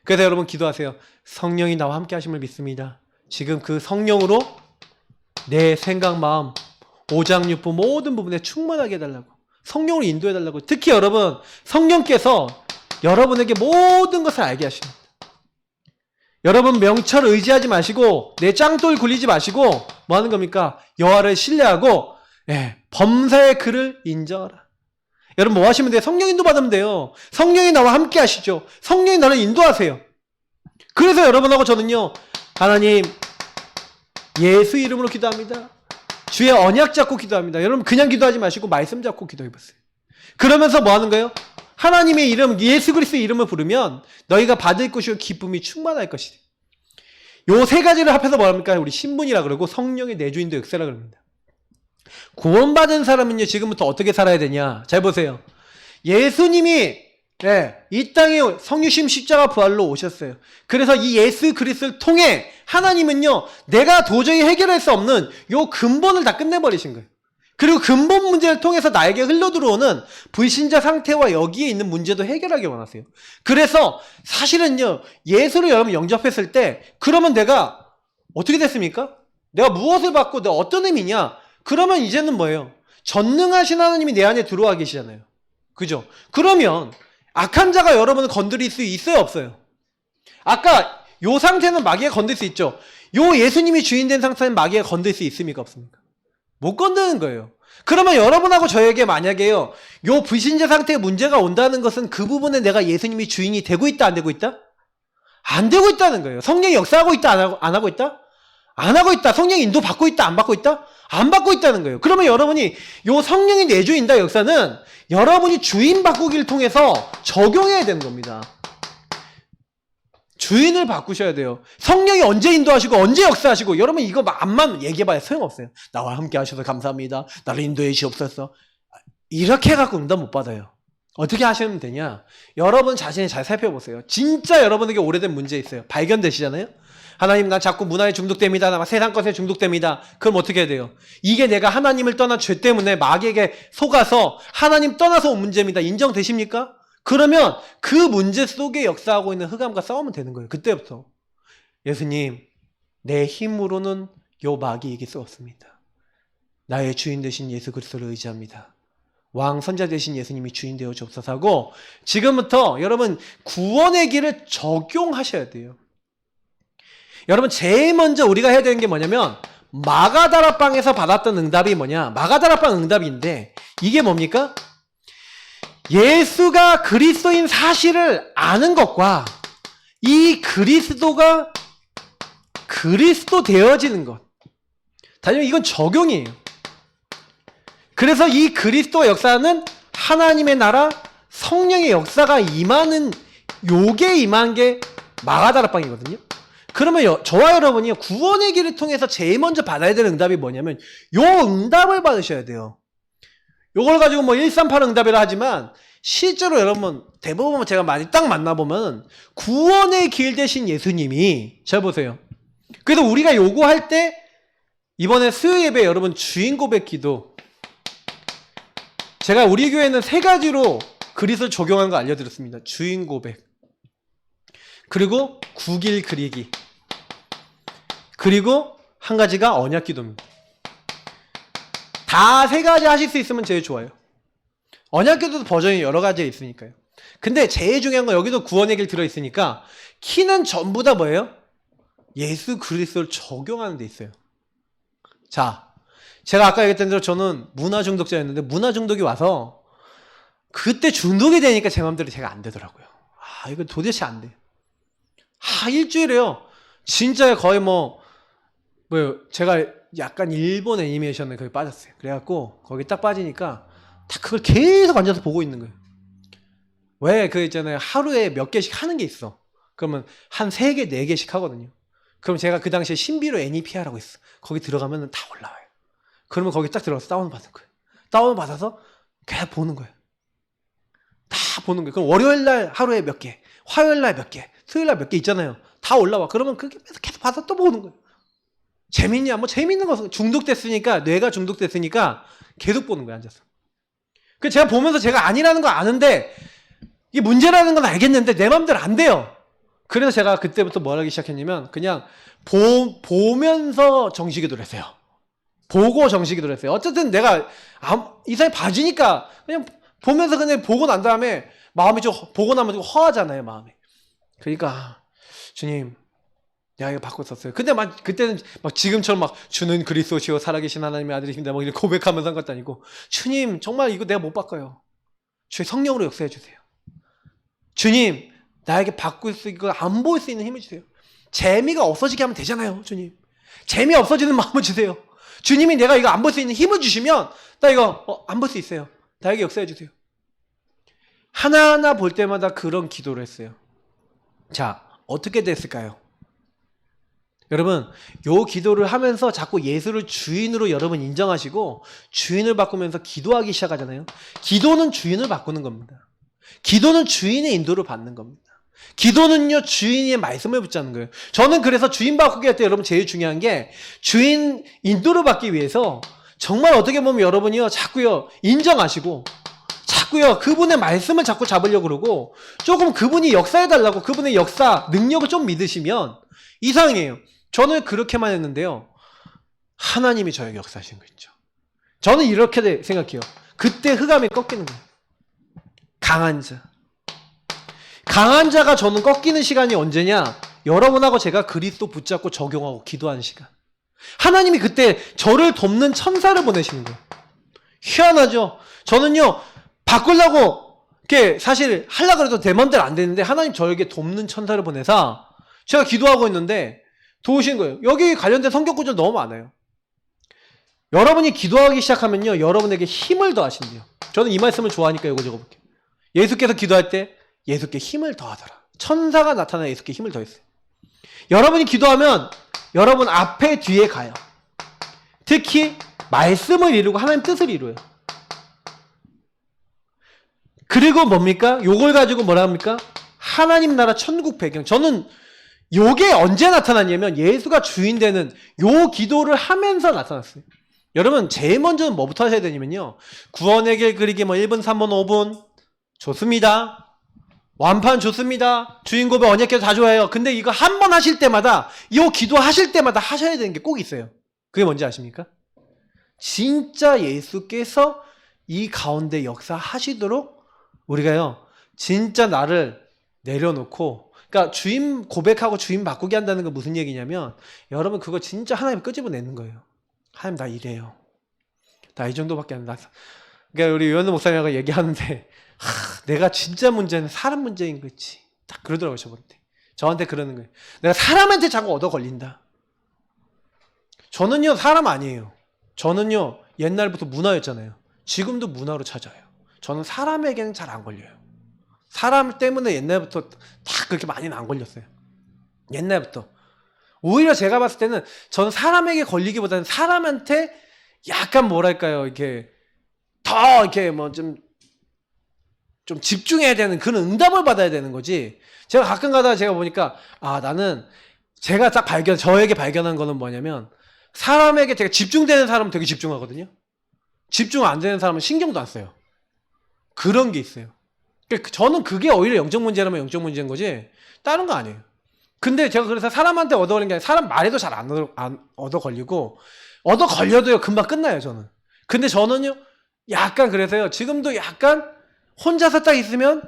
그래서 여러분 기도하세요. 성령이 나와 함께 하심을 믿습니다. 지금 그 성령으로 내 생각, 마음, 오장육부 모든 부분에 충만하게 해달라고, 성령으로 인도해달라고. 특히 여러분, 성령께서 여러분에게 모든 것을 알게 하십니다. 여러분 명철 의지하지 마시고 내 짱돌 굴리지 마시고 뭐 하는 겁니까? 여호와를 신뢰하고 범사의 그를 인정하라. 여러분 뭐 하시면 돼요? 성령 인도 받으면 돼요. 성령이 나와 함께 하시죠. 성령이 나를 인도하세요. 그래서 여러분하고 저는요, 하나님 예수 이름으로 기도합니다. 주의 언약 잡고 기도합니다. 여러분 그냥 기도하지 마시고 말씀 잡고 기도해보세요. 그러면서 뭐 하는 거예요? 하나님의 이름, 예수 그리스도의 이름을 부르면 너희가 받을 것이요 기쁨이 충만할 것이다. 요 세 가지를 합해서 뭐합니까? 우리 신분이라 그러고 성령의 내주인도 역사라 그럽니다. 구원받은 사람은요 지금부터 어떻게 살아야 되냐? 잘 보세요. 예수님이 이 땅에 성육신 십자가 부활로 오셨어요. 그래서 이 예수 그리스도를 통해 하나님은요 내가 도저히 해결할 수 없는 요 근본을 다 끝내버리신 거예요. 그리고 근본 문제를 통해서 나에게 흘러들어오는 불신자 상태와 여기에 있는 문제도 해결하기 원하세요. 그래서 사실은요 예수를 여러분 영접했을 때 그러면 내가 어떻게 됐습니까? 내가 무엇을 받고 내가 어떤 의미냐? 그러면 이제는 뭐예요? 전능하신 하나님이 내 안에 들어와 계시잖아요. 그죠? 그러면 악한 자가 여러분을 건드릴 수 있어요, 없어요? 아까 요 상태는 마귀가 건들 수 있죠. 요 예수님이 주인 된 상태는 마귀가 건들 수 있습니까, 없습니까? 못 건드는 거예요. 그러면 여러분하고 저에게 만약에요 요 불신자 상태에 문제가 온다는 것은 그 부분에 내가 예수님이 주인이 되고 있다, 안 되고 있다? 안 되고 있다는 거예요. 성령이 역사하고 있다, 안 하고 있다? 안 하고 있다. 성령이 인도 받고 있다, 안 받고 있다? 안 받고 있다는 거예요. 그러면 여러분이 요 성령이 내주인다 역사는 여러분이 주인 바꾸기를 통해서 적용해야 되는 겁니다. 주인을 바꾸셔야 돼요. 성령이 언제 인도하시고 언제 역사하시고, 여러분 이거 암만 얘기해봐야 소용없어요. 나와 함께 하셔서 감사합니다. 나를 인도해 주옵소서. 이렇게 해갖고 응답 못 받아요. 어떻게 하시면 되냐? 여러분 자신을 잘 살펴보세요. 진짜 여러분에게 오래된 문제 있어요. 발견되시잖아요? 하나님, 난 자꾸 문화에 중독됩니다. 나 세상 것에 중독됩니다. 그럼 어떻게 해야 돼요? 이게 내가 하나님을 떠난 죄 때문에 마귀에게 속아서 하나님 떠나서 온 문제입니다. 인정되십니까? 그러면 그 문제 속에 역사하고 있는 흑암과 싸우면 되는 거예요. 그때부터. 예수님, 내 힘으로는 요 마귀 이길 수 없습니다. 나의 주인 되신 예수 그리스도를 의지합니다. 왕 선자 되신 예수님이 주인 되어 주옵소서 하고, 지금부터 여러분 구원의 길을 적용하셔야 돼요. 여러분 제일 먼저 우리가 해야 되는 게 뭐냐면, 마가다라방에서 받았던 응답이 뭐냐? 마가다라방 응답인데 이게 뭡니까? 예수가 그리스도인 사실을 아는 것과 이 그리스도가 그리스도 되어지는 것. 다시 이건 적용이에요. 그래서 이 그리스도 역사는 하나님의 나라 성령의 역사가 임하는, 요게 임한 게 마가다락방이거든요. 그러면 저와 여러분이 구원의 길을 통해서 제일 먼저 받아야 되는 응답이 뭐냐면 요 응답을 받으셔야 돼요. 요걸 가지고 뭐 138 응답이라 하지만 실제로 여러분 대부분 제가 많이 딱 만나보면 구원의 길 대신 예수님이, 잘 보세요. 그래서 우리가 요구할 때 이번에 수요 예배 여러분 주인 고백 기도, 제가 우리 교회는 3가지로 그리스도를 적용한 거 알려드렸습니다. 주인 고백, 그리고 구길 그리기, 그리고 한 가지가 언약 기도입니다. 다 3가지 하실 수 있으면 제일 좋아요. 언약 기도도 버전이 여러 가지 있으니까요. 근데 제일 중요한 건 여기도 구원의 길 들어있으니까 키는 전부 다 뭐예요? 예수 그리스도를 적용하는 데 있어요. 자, 제가 아까 얘기했던 대로 저는 문화 중독자였는데 문화 중독이 와서 그때 중독이 되니까 제 맘대로 제가 안 되더라고요. 이거 도대체 안 돼요. 일주일에요. 진짜 거의 제가 약간 일본 애니메이션에 거기 빠졌어요. 그래갖고 거기 딱 빠지니까 다 그걸 계속 앉아서 보고 있는 거예요. 왜 그 있잖아요. 하루에 몇 개씩 하는 게 있어. 그러면 한 3개, 4개씩 하거든요. 그럼 제가 그 당시에 신비로 애니피아라고 있어. 거기 들어가면 다 올라와요. 그러면 거기 딱 들어가서 다운받는 거예요. 다운받아서 계속 보는 거예요. 다 보는 거예요. 그럼 월요일날 하루에 몇 개, 화요일날 몇 개, 수요일날 몇 개 있잖아요. 다 올라와. 그러면 그렇게 계속 봐서 또 보는 거예요. 재밌냐? 뭐 재밌는 거 중독됐으니까, 뇌가 중독됐으니까 계속 보는 거예요, 앉아서. 그 제가 보면서 제가 아니라는 거 아는데 이게 문제라는 건 알겠는데 내 마음대로 안 돼요. 그래서 제가 그때부터 뭘 하기 시작했냐면 그냥 보면서 정식기도를 했어요. 보고 정식기도를 했어요. 어쨌든 내가 이 사람이 봐주니까 그냥 보면서 그냥 보고 난 다음에 마음이 좀 보고 나면 좀 허하잖아요, 마음이. 그러니까 주님, 내가 이거 받고 있었어요. 근데 막 그때는 막 지금처럼 막 주는 그리스도시요 살아계신 하나님의 아들이십니다 막 이렇게 고백하면서 한 것도 아니고, 주님 정말 이거 내가 못 바꿔요. 주의 성령으로 역사해 주세요. 주님 나에게 받고 있어 이거 안 보일 수 있는 힘을 주세요. 재미가 없어지게 하면 되잖아요. 주님 재미 없어지는 마음을 주세요. 주님이 내가 이거 안 볼 수 있는 힘을 주시면 나 이거 안 볼 수 있어요. 나에게 역사해 주세요. 하나하나 볼 때마다 그런 기도를 했어요. 자, 어떻게 됐을까요? 여러분, 요 기도를 하면서 자꾸 예수를 주인으로 여러분 인정하시고 주인을 바꾸면서 기도하기 시작하잖아요. 기도는 주인을 바꾸는 겁니다. 기도는 주인의 인도를 받는 겁니다. 기도는요, 주인의 말씀을 붙잡는 거예요. 저는 그래서 주인 바꾸기 할 때 여러분 제일 중요한 게 주인 인도를 받기 위해서 정말 어떻게 보면 여러분이요, 자꾸요, 인정하시고 자꾸요, 그분의 말씀을 자꾸 잡으려고 그러고 조금 그분이 역사해달라고 그분의 역사, 능력을 좀 믿으시면 이상해요. 저는 그렇게만 했는데요. 하나님이 저에게 역사하신 거 있죠. 저는 이렇게 생각해요. 그때 흑암이 꺾이는 거예요. 강한 자. 강한 자가 저는 꺾이는 시간이 언제냐? 여러분하고 제가 그리스도 붙잡고 적용하고 기도하는 시간. 하나님이 그때 저를 돕는 천사를 보내시는 거예요. 희한하죠? 저는요, 바꾸려고 이렇게 사실 하려고 해도 내 맘대로 안 되는데 하나님 저에게 돕는 천사를 보내서 제가 기도하고 있는데 도우신 거예요. 여기 관련된 성경 구절 너무 많아요. 여러분이 기도하기 시작하면요, 여러분에게 힘을 더하신대요. 저는 이 말씀을 좋아하니까 이거 적어볼게요. 예수께서 기도할 때 예수께 힘을 더하더라. 천사가 나타나 예수께 힘을 더했어요. 여러분이 기도하면 여러분 앞에 뒤에 가요. 특히 말씀을 이루고 하나님 뜻을 이루어요. 그리고 뭡니까? 요걸 가지고 뭐라 합니까? 하나님 나라 천국 배경. 저는 요게 언제 나타났냐면 예수가 주인 되는 요 기도를 하면서 나타났어요. 여러분 제일 먼저는 뭐부터 하셔야 되냐면요, 구원의 길 그리기 1분 3분 5분 좋습니다. 완판 좋습니다. 주인 고백 언약기도 다 좋아요. 근데 이거 한 번 하실 때마다, 이 기도 하실 때마다 하셔야 되는 게 꼭 있어요. 그게 뭔지 아십니까? 진짜 예수께서 이 가운데 역사하시도록 우리가요, 진짜 나를 내려놓고, 그러니까 주인 고백하고 주인 바꾸게 한다는 건 무슨 얘기냐면, 여러분 그거 진짜 하나님 끄집어내는 거예요. 하나님 나 이래요. 나 이 정도밖에 안 나. 그러니까 우리 유현도 목사님하고 얘기하는데, 내가 진짜 문제는 사람 문제인 거지. 딱 그러더라고요, 저한테 그러는 거예요. 내가 사람한테 자꾸 얻어 걸린다. 저는요, 사람 아니에요. 저는요, 옛날부터 문화였잖아요. 지금도 문화로 찾아요. 저는 사람에게는 잘 안 걸려요. 사람 때문에 옛날부터 다 그렇게 많이는 안 걸렸어요. 옛날부터. 오히려 제가 봤을 때는 저는 사람에게 걸리기보다는 사람한테 약간 뭐랄까요, 이렇게 더 이렇게 뭐 좀 집중해야 되는 그런 응답을 받아야 되는 거지. 제가 가끔 가다가 제가 보니까 나는 제가 딱 저에게 발견한 거는 뭐냐면, 사람에게 되게 집중되는 사람은 되게 집중하거든요. 집중 안 되는 사람은 신경도 안 써요. 그런 게 있어요. 저는 그게 오히려 영적 문제라면 영적 문제인 거지 다른 거 아니에요. 근데 제가 그래서 사람한테 얻어 걸린 게 아니라 사람 말에도 잘 안 얻어 걸리고, 얻어 걸려도요 금방 끝나요 저는. 근데 저는요 약간 그래서요 지금도 약간 혼자서 딱 있으면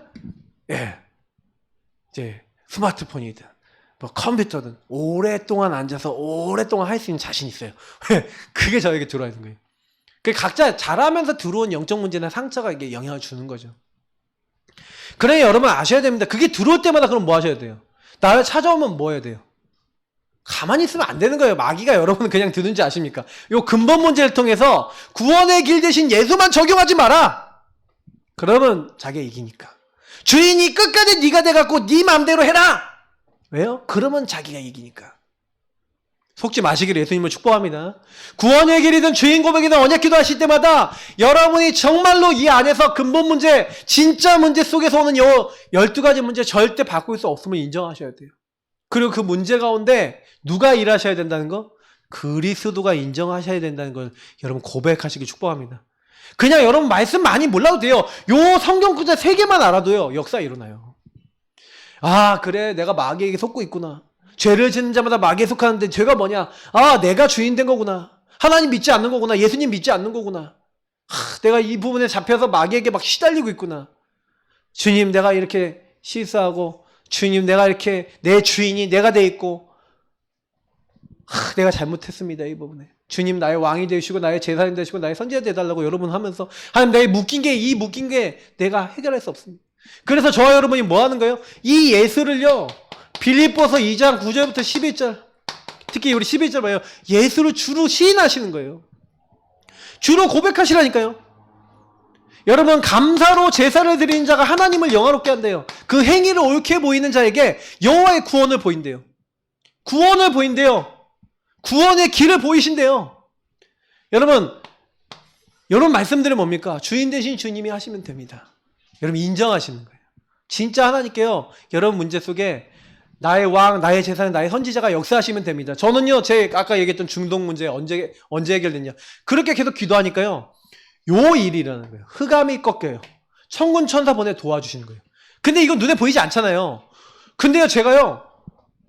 이제 스마트폰이든 뭐 컴퓨터든 오랫동안 앉아서 오랫동안 할 수 있는 자신 있어요. 그게 저에게 들어와 있는 거예요. 각자 잘하면서 들어온 영적 문제나 상처가 이게 영향을 주는 거죠. 그래 여러분 아셔야 됩니다. 그게 들어올 때마다 그럼 뭐 하셔야 돼요? 나를 찾아오면 뭐 해야 돼요? 가만히 있으면 안 되는 거예요. 마귀가 여러분 그냥 드는지 아십니까? 요 근본 문제를 통해서 구원의 길 대신 예수만 적용하지 마라. 그러면 자기가 이기니까. 주인이 끝까지 네가 돼갖고 네 맘대로 해라. 왜요? 그러면 자기가 이기니까. 속지 마시기를 예수님을 축복합니다. 구원의 길이든 주인 고백이든 언약기도 하실 때마다 여러분이 정말로 이 안에서 근본 문제, 진짜 문제 속에서 오는 12가지 문제 절대 바꿀 수 없음을 인정하셔야 돼요. 그리고 그 문제 가운데 누가 일하셔야 된다는 거? 그리스도가 인정하셔야 된다는 걸 여러분 고백하시기 축복합니다. 그냥 여러분 말씀 많이 몰라도 돼요. 요 성경 구절 3개만 알아도요 역사 일어나요. 아 그래 내가 마귀에게 속고 있구나. 죄를 짓는 자마다 마귀에 속하는데 죄가 뭐냐? 아 내가 주인 된 거구나. 하나님 믿지 않는 거구나. 예수님 믿지 않는 거구나. 내가 이 부분에 잡혀서 마귀에게 막 시달리고 있구나. 주님 내가 이렇게 실수하고 주님 내가 이렇게 내 주인이 내가 돼 있고 내가 잘못했습니다. 이 부분에 주님 나의 왕이 되시고 나의 제사장 되시고 나의 선지자 되달라고 여러분 하면서 하나님 내가 이 묶인 게 내가 해결할 수 없습니다. 그래서 저와 여러분이 뭐 하는 거예요? 이 예수를요 빌립보서 2장 9절부터 11절 특히 우리 11절 봐요. 예수를 주로 시인하시는 거예요. 주로 고백하시라니까요. 여러분 감사로 제사를 드리는 자가 하나님을 영화롭게 한대요. 그 행위를 옳게 보이는 자에게 여호와의 구원을 보인대요. 구원을 보인대요. 구원의 길을 보이신대요. 여러분 말씀들은 뭡니까? 주인 되신 주님이 하시면 됩니다. 여러분 인정하시는 거예요. 진짜 하나님께요. 여러분 문제 속에 나의 왕, 나의 재산, 나의 선지자가 역사하시면 됩니다. 저는요, 제 아까 얘기했던 중동 문제 언제 해결됐냐. 그렇게 계속 기도하니까요, 요 일이 일어나는 거예요. 흑암이 꺾여요. 천군 천사 보내 도와주시는 거예요. 근데 이건 눈에 보이지 않잖아요. 근데요, 제가요,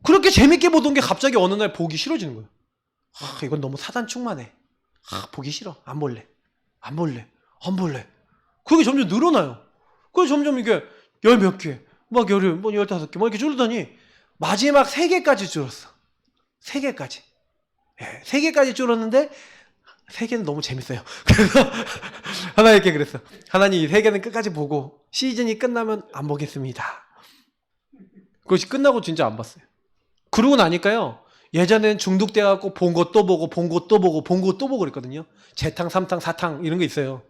그렇게 재밌게 보던 게 갑자기 어느 날 보기 싫어지는 거예요. 이건 너무 사단 충만해. 보기 싫어. 안 볼래. 그게 점점 늘어나요. 그래서 점점 이게 열 몇 개, 막 15개, 막 이렇게 줄어더니 마지막 3개까지 줄었어. 3개까지. 네, 3개까지 줄었는데 3개는 너무 재밌어요. 그래서 하나님께 그랬어. 하나님 이 3개는 끝까지 보고 시즌이 끝나면 안 보겠습니다. 그것이 끝나고 진짜 안 봤어요. 그러고 나니까요. 예전엔 중독돼갖고 본 거 또 보고 그랬거든요. 재탕, 3탕, 4탕 이런 거 있어요.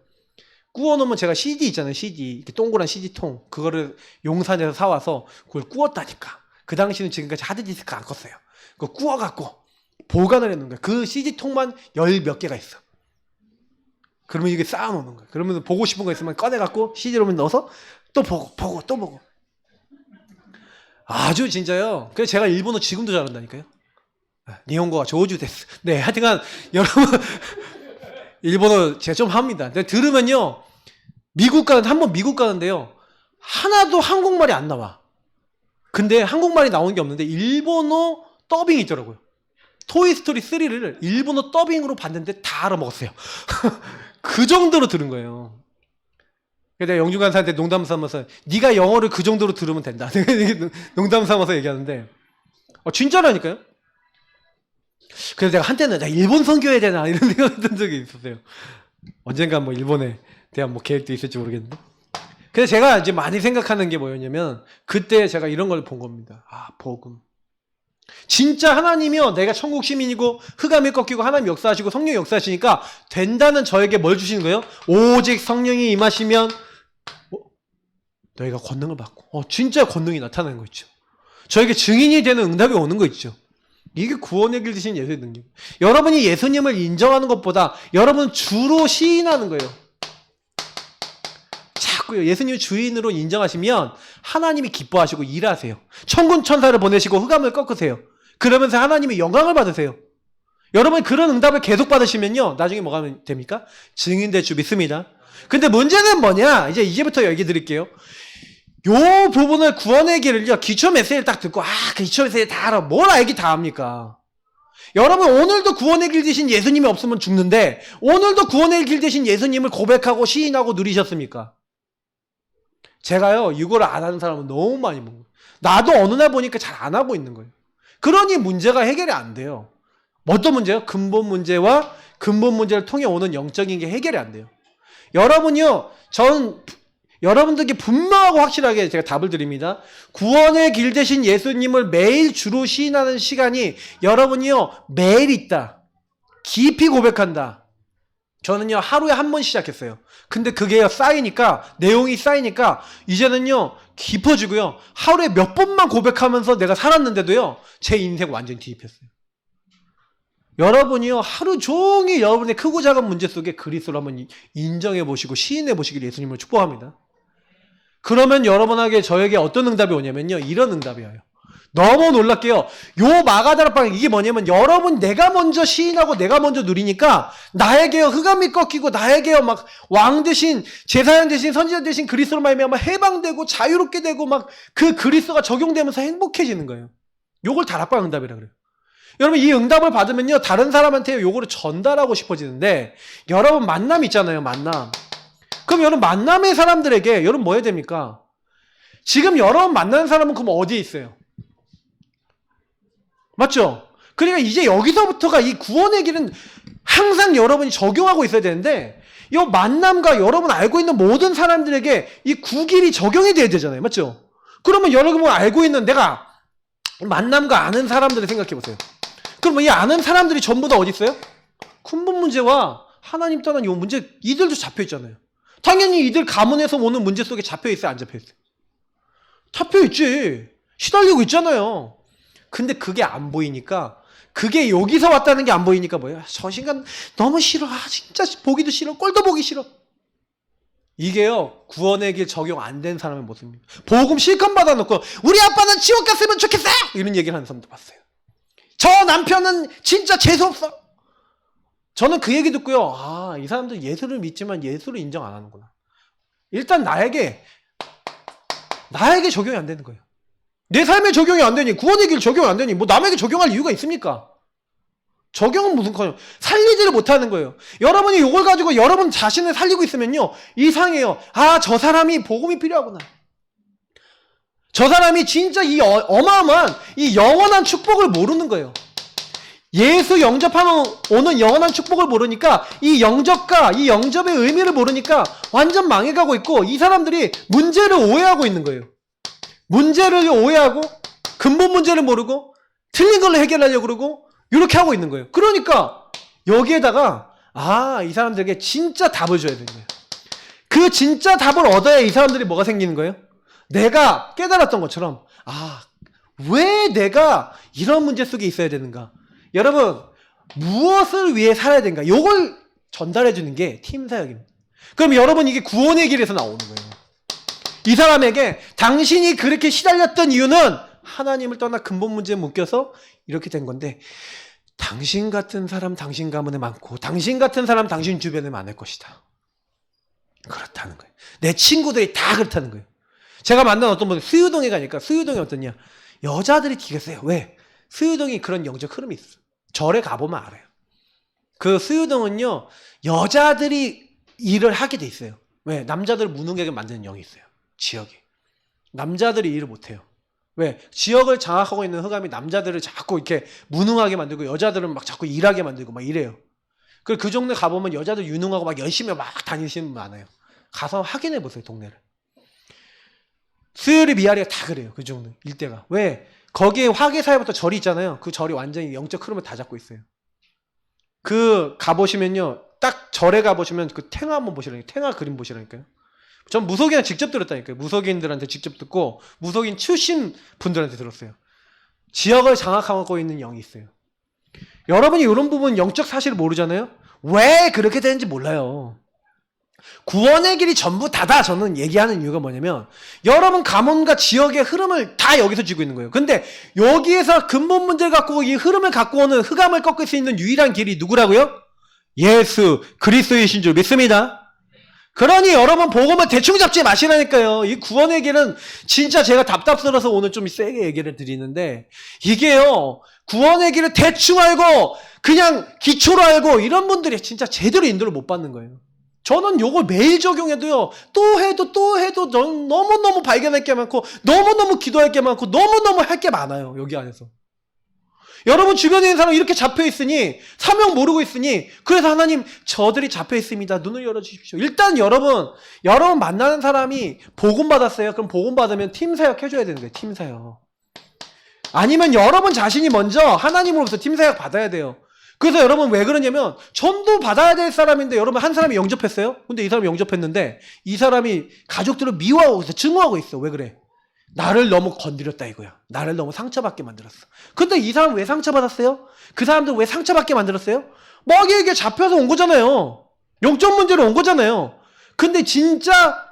구워놓으면 제가 CD 있잖아요. CD. 이렇게 동그란 CD통. 그거를 용산에서 사와서 그걸 구웠다니까. 그 당시는 지금까지 하드디스크 안 껐어요. 그거 구워갖고 보관을 해놓은 거예요. 그 CD통만 10몇 개가 있어. 그러면 이게 쌓아놓는 거예요. 그러면 보고 싶은 거 있으면 꺼내갖고 CD롬에 넣어서 또 보고. 아주 진짜요. 그래서 제가 일본어 지금도 잘한다니까요. 니혼고가 조주 데스. 네, 하여튼간 여러분 일본어 제가 좀 합니다. 근데 들으면요, 한번 미국 가는데요, 하나도 한국말이 안 나와. 근데 한국말이 나오는 게 없는데 일본어 더빙이 있더라고요. 토이스토리 3를 일본어 더빙으로 봤는데 다 알아먹었어요. 그 정도로 들은 거예요. 그래서 내가 영중 간사한테 농담 삼아서 네가 영어를 그 정도로 들으면 된다. 농담 삼아서 얘기하는데 진짜라니까요. 그래서 내가 한때는 나 일본 선교해야 되나 이런 생각했던 적이 있었어요. 언젠가 뭐 일본에 대한 뭐 계획도 있을지 모르겠는데. 그래서 제가 이제 많이 생각하는 게 뭐였냐면 그때 제가 이런 걸 본 겁니다. 복음. 진짜 하나님이요, 내가 천국 시민이고 흑암이 꺾이고 하나님 역사하시고 성령 역사하시니까 된다는 저에게 뭘 주시는 거예요? 오직 성령이 임하시면 너희가 권능을 받고 진짜 권능이 나타나는 거 있죠. 저에게 증인이 되는 응답이 오는 거 있죠. 이게 구원의 길 드신 예수의 능력. 여러분이 예수님을 인정하는 것보다 여러분 주로 시인하는 거예요. 자꾸요. 예수님 주인으로 인정하시면 하나님이 기뻐하시고 일하세요. 천군 천사를 보내시고 흑암을 꺾으세요. 그러면서 하나님이 영광을 받으세요. 여러분이 그런 응답을 계속 받으시면요, 나중에 뭐가 됩니까? 증인 될 줄 믿습니다. 근데 문제는 뭐냐? 이제부터 얘기 드릴게요. 요 부분을 구원의 길을요, 기초 메시지를 딱 듣고 기초 메시지 다 알아. 뭘 알기 다 합니까? 여러분 오늘도 구원의 길 되신 예수님이 없으면 죽는데 오늘도 구원의 길 되신 예수님을 고백하고 시인하고 누리셨습니까? 제가요, 이거를 안 하는 사람은 너무 많이 본 거예요. 나도 어느 날 보니까 잘 안 하고 있는 거예요. 그러니 문제가 해결이 안 돼요. 어떤 문제요? 근본 문제와 근본 문제를 통해 오는 영적인 게 해결이 안 돼요. 여러분요, 여러분들께 분명하고 확실하게 제가 답을 드립니다. 구원의 길 되신 예수님을 매일 주로 시인하는 시간이 여러분이요, 매일 있다. 깊이 고백한다. 저는요, 하루에 한 번 시작했어요. 근데 그게요, 내용이 쌓이니까 이제는요, 깊어지고요, 하루에 몇 번만 고백하면서 내가 살았는데도요, 제 인생 완전히 뒤집혔어요. 여러분이요 하루 종일 여러분의 크고 작은 문제 속에 그리스도를 한번 인정해 보시고 시인해 보시길 예수님을 축복합니다. 그러면 여러분에게 저에게 어떤 응답이 오냐면요, 이런 응답이 와요. 너무 놀랍게요. 요 마가다락방 이게 뭐냐면 여러분 내가 먼저 시인하고 내가 먼저 누리니까 나에게요 흑암이 꺾이고 나에게요 막 왕 대신 제사장 대신 선지자 대신 그리스도로 말미암아 해방되고 자유롭게 되고 막 그 그리스도가 적용되면서 행복해지는 거예요. 요걸 다락방 응답이라 그래요. 여러분 이 응답을 받으면요 다른 사람한테 요거를 전달하고 싶어지는데 여러분 만남 있잖아요, 만남. 그럼 여러분 만남의 사람들에게 여러분 뭐 해야 됩니까? 지금 여러분 만나는 사람은 그럼 어디에 있어요? 맞죠? 그러니까 이제 여기서부터가 이 구원의 길은 항상 여러분이 적용하고 있어야 되는데 이 만남과 여러분 알고 있는 모든 사람들에게 이 구길이 적용이 돼야 되잖아요. 맞죠? 그러면 여러분은 알고 있는 내가 만남과 아는 사람들을 생각해 보세요. 그러면 이 아는 사람들이 전부 다 어디 있어요? 근본 문제와 하나님 떠난 이 문제 이들도 잡혀 있잖아요. 당연히 이들 가문에서 오는 문제 속에 잡혀 있어요, 안 잡혀 있어요? 잡혀 있지. 시달리고 있잖아요. 근데 그게 안 보이니까 그게 여기서 왔다는 게 안 보이니까 뭐예요? 저 인간 너무 싫어. 진짜 보기도 싫어. 꼴도 보기 싫어. 이게요 구원의 길 적용 안 된 사람의 모습입니다. 복음 실컷 받아놓고 우리 아빠는 지옥 갔으면 좋겠어요 이런 얘기를 하는 사람도 봤어요. 저 남편은 진짜 재수없어. 저는 그 얘기 듣고요 이 사람들 예수를 믿지만 예수를 인정 안 하는구나. 일단 나에게 적용이 안 되는 거예요. 내 삶에 적용이 안 되니 구원의 길 적용이 안 되니 뭐 남에게 적용할 이유가 있습니까? 적용은 무슨 커녕 살리지를 못하는 거예요. 여러분이 이걸 가지고 여러분 자신을 살리고 있으면요 이상해요. 저 사람이 복음이 필요하구나. 저 사람이 진짜 이 어마어마한 이 영원한 축복을 모르는 거예요. 예수 영접하면 오는 영원한 축복을 모르니까 이 영접과 이 영접의 의미를 모르니까 완전 망해가고 있고 이 사람들이 문제를 오해하고 있는 거예요. 문제를 오해하고 근본 문제를 모르고 틀린 걸로 해결하려고 그러고 이렇게 하고 있는 거예요. 그러니까 여기에다가 이 사람들에게 진짜 답을 줘야 되는 거예요. 그 진짜 답을 얻어야 이 사람들이 뭐가 생기는 거예요? 내가 깨달았던 것처럼 왜 내가 이런 문제 속에 있어야 되는가? 여러분 무엇을 위해 살아야 되는가? 이걸 전달해 주는 게 팀 사역입니다. 그럼 여러분 이게 구원의 길에서 나오는 거예요. 이 사람에게 당신이 그렇게 시달렸던 이유는 하나님을 떠나 근본 문제에 묶여서 이렇게 된 건데 당신 같은 사람 당신 가문에 많고 당신 같은 사람 당신 주변에 많을 것이다. 그렇다는 거예요. 내 친구들이 다 그렇다는 거예요. 제가 만난 어떤 분 수유동에 가니까 수유동이 어떠냐? 여자들이 되게 세요. 왜? 수유동이 그런 영적 흐름이 있어. 절에 가보면 알아요. 그 수유동은요 여자들이 일을 하게 돼 있어요. 왜? 남자들을 무능하게 만드는 영이 있어요. 지역에. 남자들이 일을 못해요. 왜? 지역을 장악하고 있는 흑암이 남자들을 자꾸 이렇게 무능하게 만들고 여자들은 막 자꾸 일하게 만들고 막 이래요. 그 동네 가보면 여자들 유능하고 막 열심히 막 다니시는 분 많아요. 가서 확인해 보세요, 동네를. 수요일이 미아리가 다 그래요. 그 정도 일대가. 왜? 거기에 화계사회부터 절이 있잖아요. 그 절이 완전히 영적 흐름을 다 잡고 있어요. 그 가보시면요. 딱 절에 가보시면 그 탱화 한번 보시라니까요. 탱화 그림 보시라니까요. 전 무속인한테 직접 들었다니까요. 무속인들한테 직접 듣고 무속인 출신 분들한테 들었어요. 지역을 장악하고 있는 영이 있어요. 여러분이 이런 부분 영적 사실을 모르잖아요. 왜 그렇게 되는지 몰라요. 구원의 길이 전부 다다 저는 얘기하는 이유가 뭐냐면 여러분 가문과 지역의 흐름을 다 여기서 쥐고 있는 거예요. 근데 여기에서 근본 문제를 갖고 이 흐름을 갖고 오는 흑암을 꺾을 수 있는 유일한 길이 누구라고요? 예수 그리스도이신 줄 믿습니다. 그러니 여러분 복음을 대충 잡지 마시라니까요. 이 구원의 길은 진짜 제가 답답스러워서 오늘 좀 세게 얘기를 드리는데 이게요 구원의 길을 대충 알고 그냥 기초로 알고 이런 분들이 진짜 제대로 인도를 못 받는 거예요. 저는 요걸 매일 적용해도요 또 해도 너무너무 발견할 게 많고 너무너무 기도할 게 많고 너무너무 할 게 많아요. 여기 안에서 여러분 주변에 있는 사람 이렇게 잡혀있으니 사명 모르고 있으니 그래서 하나님 저들이 잡혀있습니다. 눈을 열어주십시오. 일단 여러분 만나는 사람이 복음 받았어요. 그럼 복음 받으면 팀 사역 해줘야 되는 거예요. 팀 사역. 아니면 여러분 자신이 먼저 하나님으로부터 팀 사역 받아야 돼요. 그래서 여러분 왜 그러냐면 전도 받아야 될 사람인데 여러분 한 사람이 영접했어요. 근데 이 사람이 영접했는데 이 사람이 가족들을 미워하고 있어. 증오하고 있어. 왜 그래? 나를 너무 건드렸다 이거야. 나를 너무 상처받게 만들었어. 근데 이 사람 왜 상처받았어요? 그 사람들 왜 상처받게 만들었어요? 마귀에게 잡혀서 온 거잖아요. 영적 문제로 온 거잖아요. 근데 진짜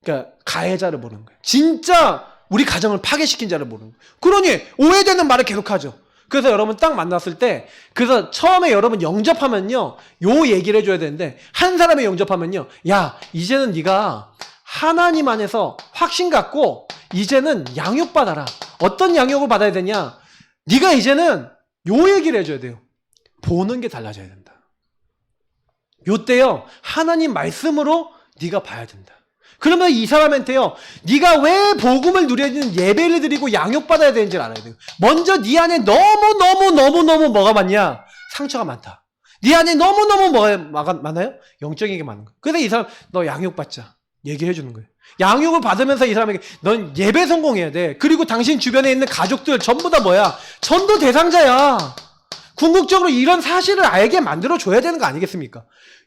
그러니까 가해자를 모르는 거예요. 진짜 우리 가정을 파괴시킨 자를 모르는 거예요. 그러니 오해되는 말을 계속하죠. 그래서 여러분 딱 만났을 때 그래서 처음에 여러분 영접하면요. 요 얘기를 해줘야 되는데 한 사람이 영접하면요. 야 이제는 네가 하나님 안에서 확신 갖고 이제는 양육받아라. 어떤 양육을 받아야 되냐? 네가 이제는 요 얘기를 해줘야 돼요. 보는 게 달라져야 된다. 요때요. 하나님 말씀으로 네가 봐야 된다. 그러면 이 사람한테요. 네가 왜 복음을 누려야 되는 예배를 드리고 양육받아야 되는지를 알아야 돼요. 먼저 네 안에 너무너무 뭐가 많냐? 상처가 많다. 네 안에 너무너무 뭐가 많아요? 영적인 게 많은 거예요. 그래서 이 사람 너 양육받자. 얘기해 주는 거예요. 양육을 받으면서 이 사람에게 넌 예배 성공해야 돼. 그리고 당신 주변에 있는 가족들 전부 다 뭐야? 전도 대상자야. 궁극적으로 이런 사실을 알게 만들어 줘야 되는 거 아니겠습니까?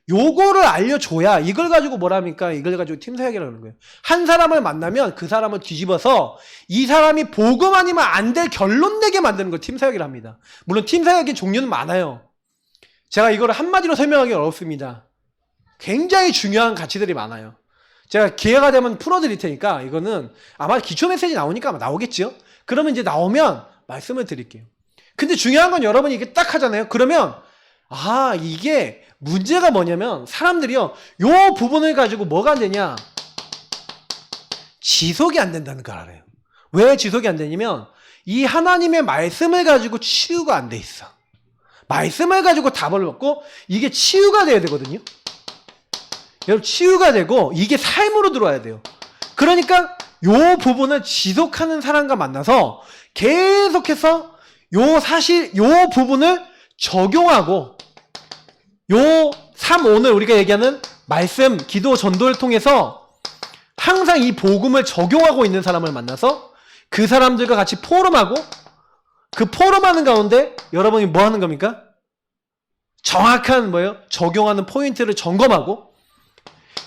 요거를 알려줘야 이걸 가지고 뭐랍니까? 이걸 가지고 팀사역이라고 하는 거예요. 한 사람을 만나면 그 사람을 뒤집어서 이 사람이 복음 아니면 안 될 결론 내게 만드는 걸 팀사역이라 합니다. 물론 팀사역의 종류는 많아요. 제가 이거를 한마디로 설명하기 어렵습니다. 굉장히 중요한 가치들이 많아요. 제가 기회가 되면 풀어드릴 테니까 이거는 아마 기초 메시지 나오니까 아마 나오겠죠? 그러면 이제 나오면 말씀을 드릴게요. 근데 중요한 건 여러분이 이게 딱 하잖아요. 그러면 이게 문제가 뭐냐면 사람들이요. 요 부분을 가지고 뭐가 안 되냐? 지속이 안 된다는 걸 알아요. 왜 지속이 안 되냐면 이 하나님의 말씀을 가지고 치유가 안 돼 있어. 말씀을 가지고 답을 얻고 이게 치유가 돼야 되거든요. 여러분 치유가 되고 이게 삶으로 들어와야 돼요. 그러니까 요 부분을 지속하는 사람과 만나서 계속해서 요 부분을 적용하고 요 3오늘 우리가 얘기하는 말씀, 기도, 전도를 통해서 항상 이 복음을 적용하고 있는 사람을 만나서 그 사람들과 같이 포럼하고 그 포럼하는 가운데 여러분이 뭐 하는 겁니까? 정확한 적용하는 포인트를 점검하고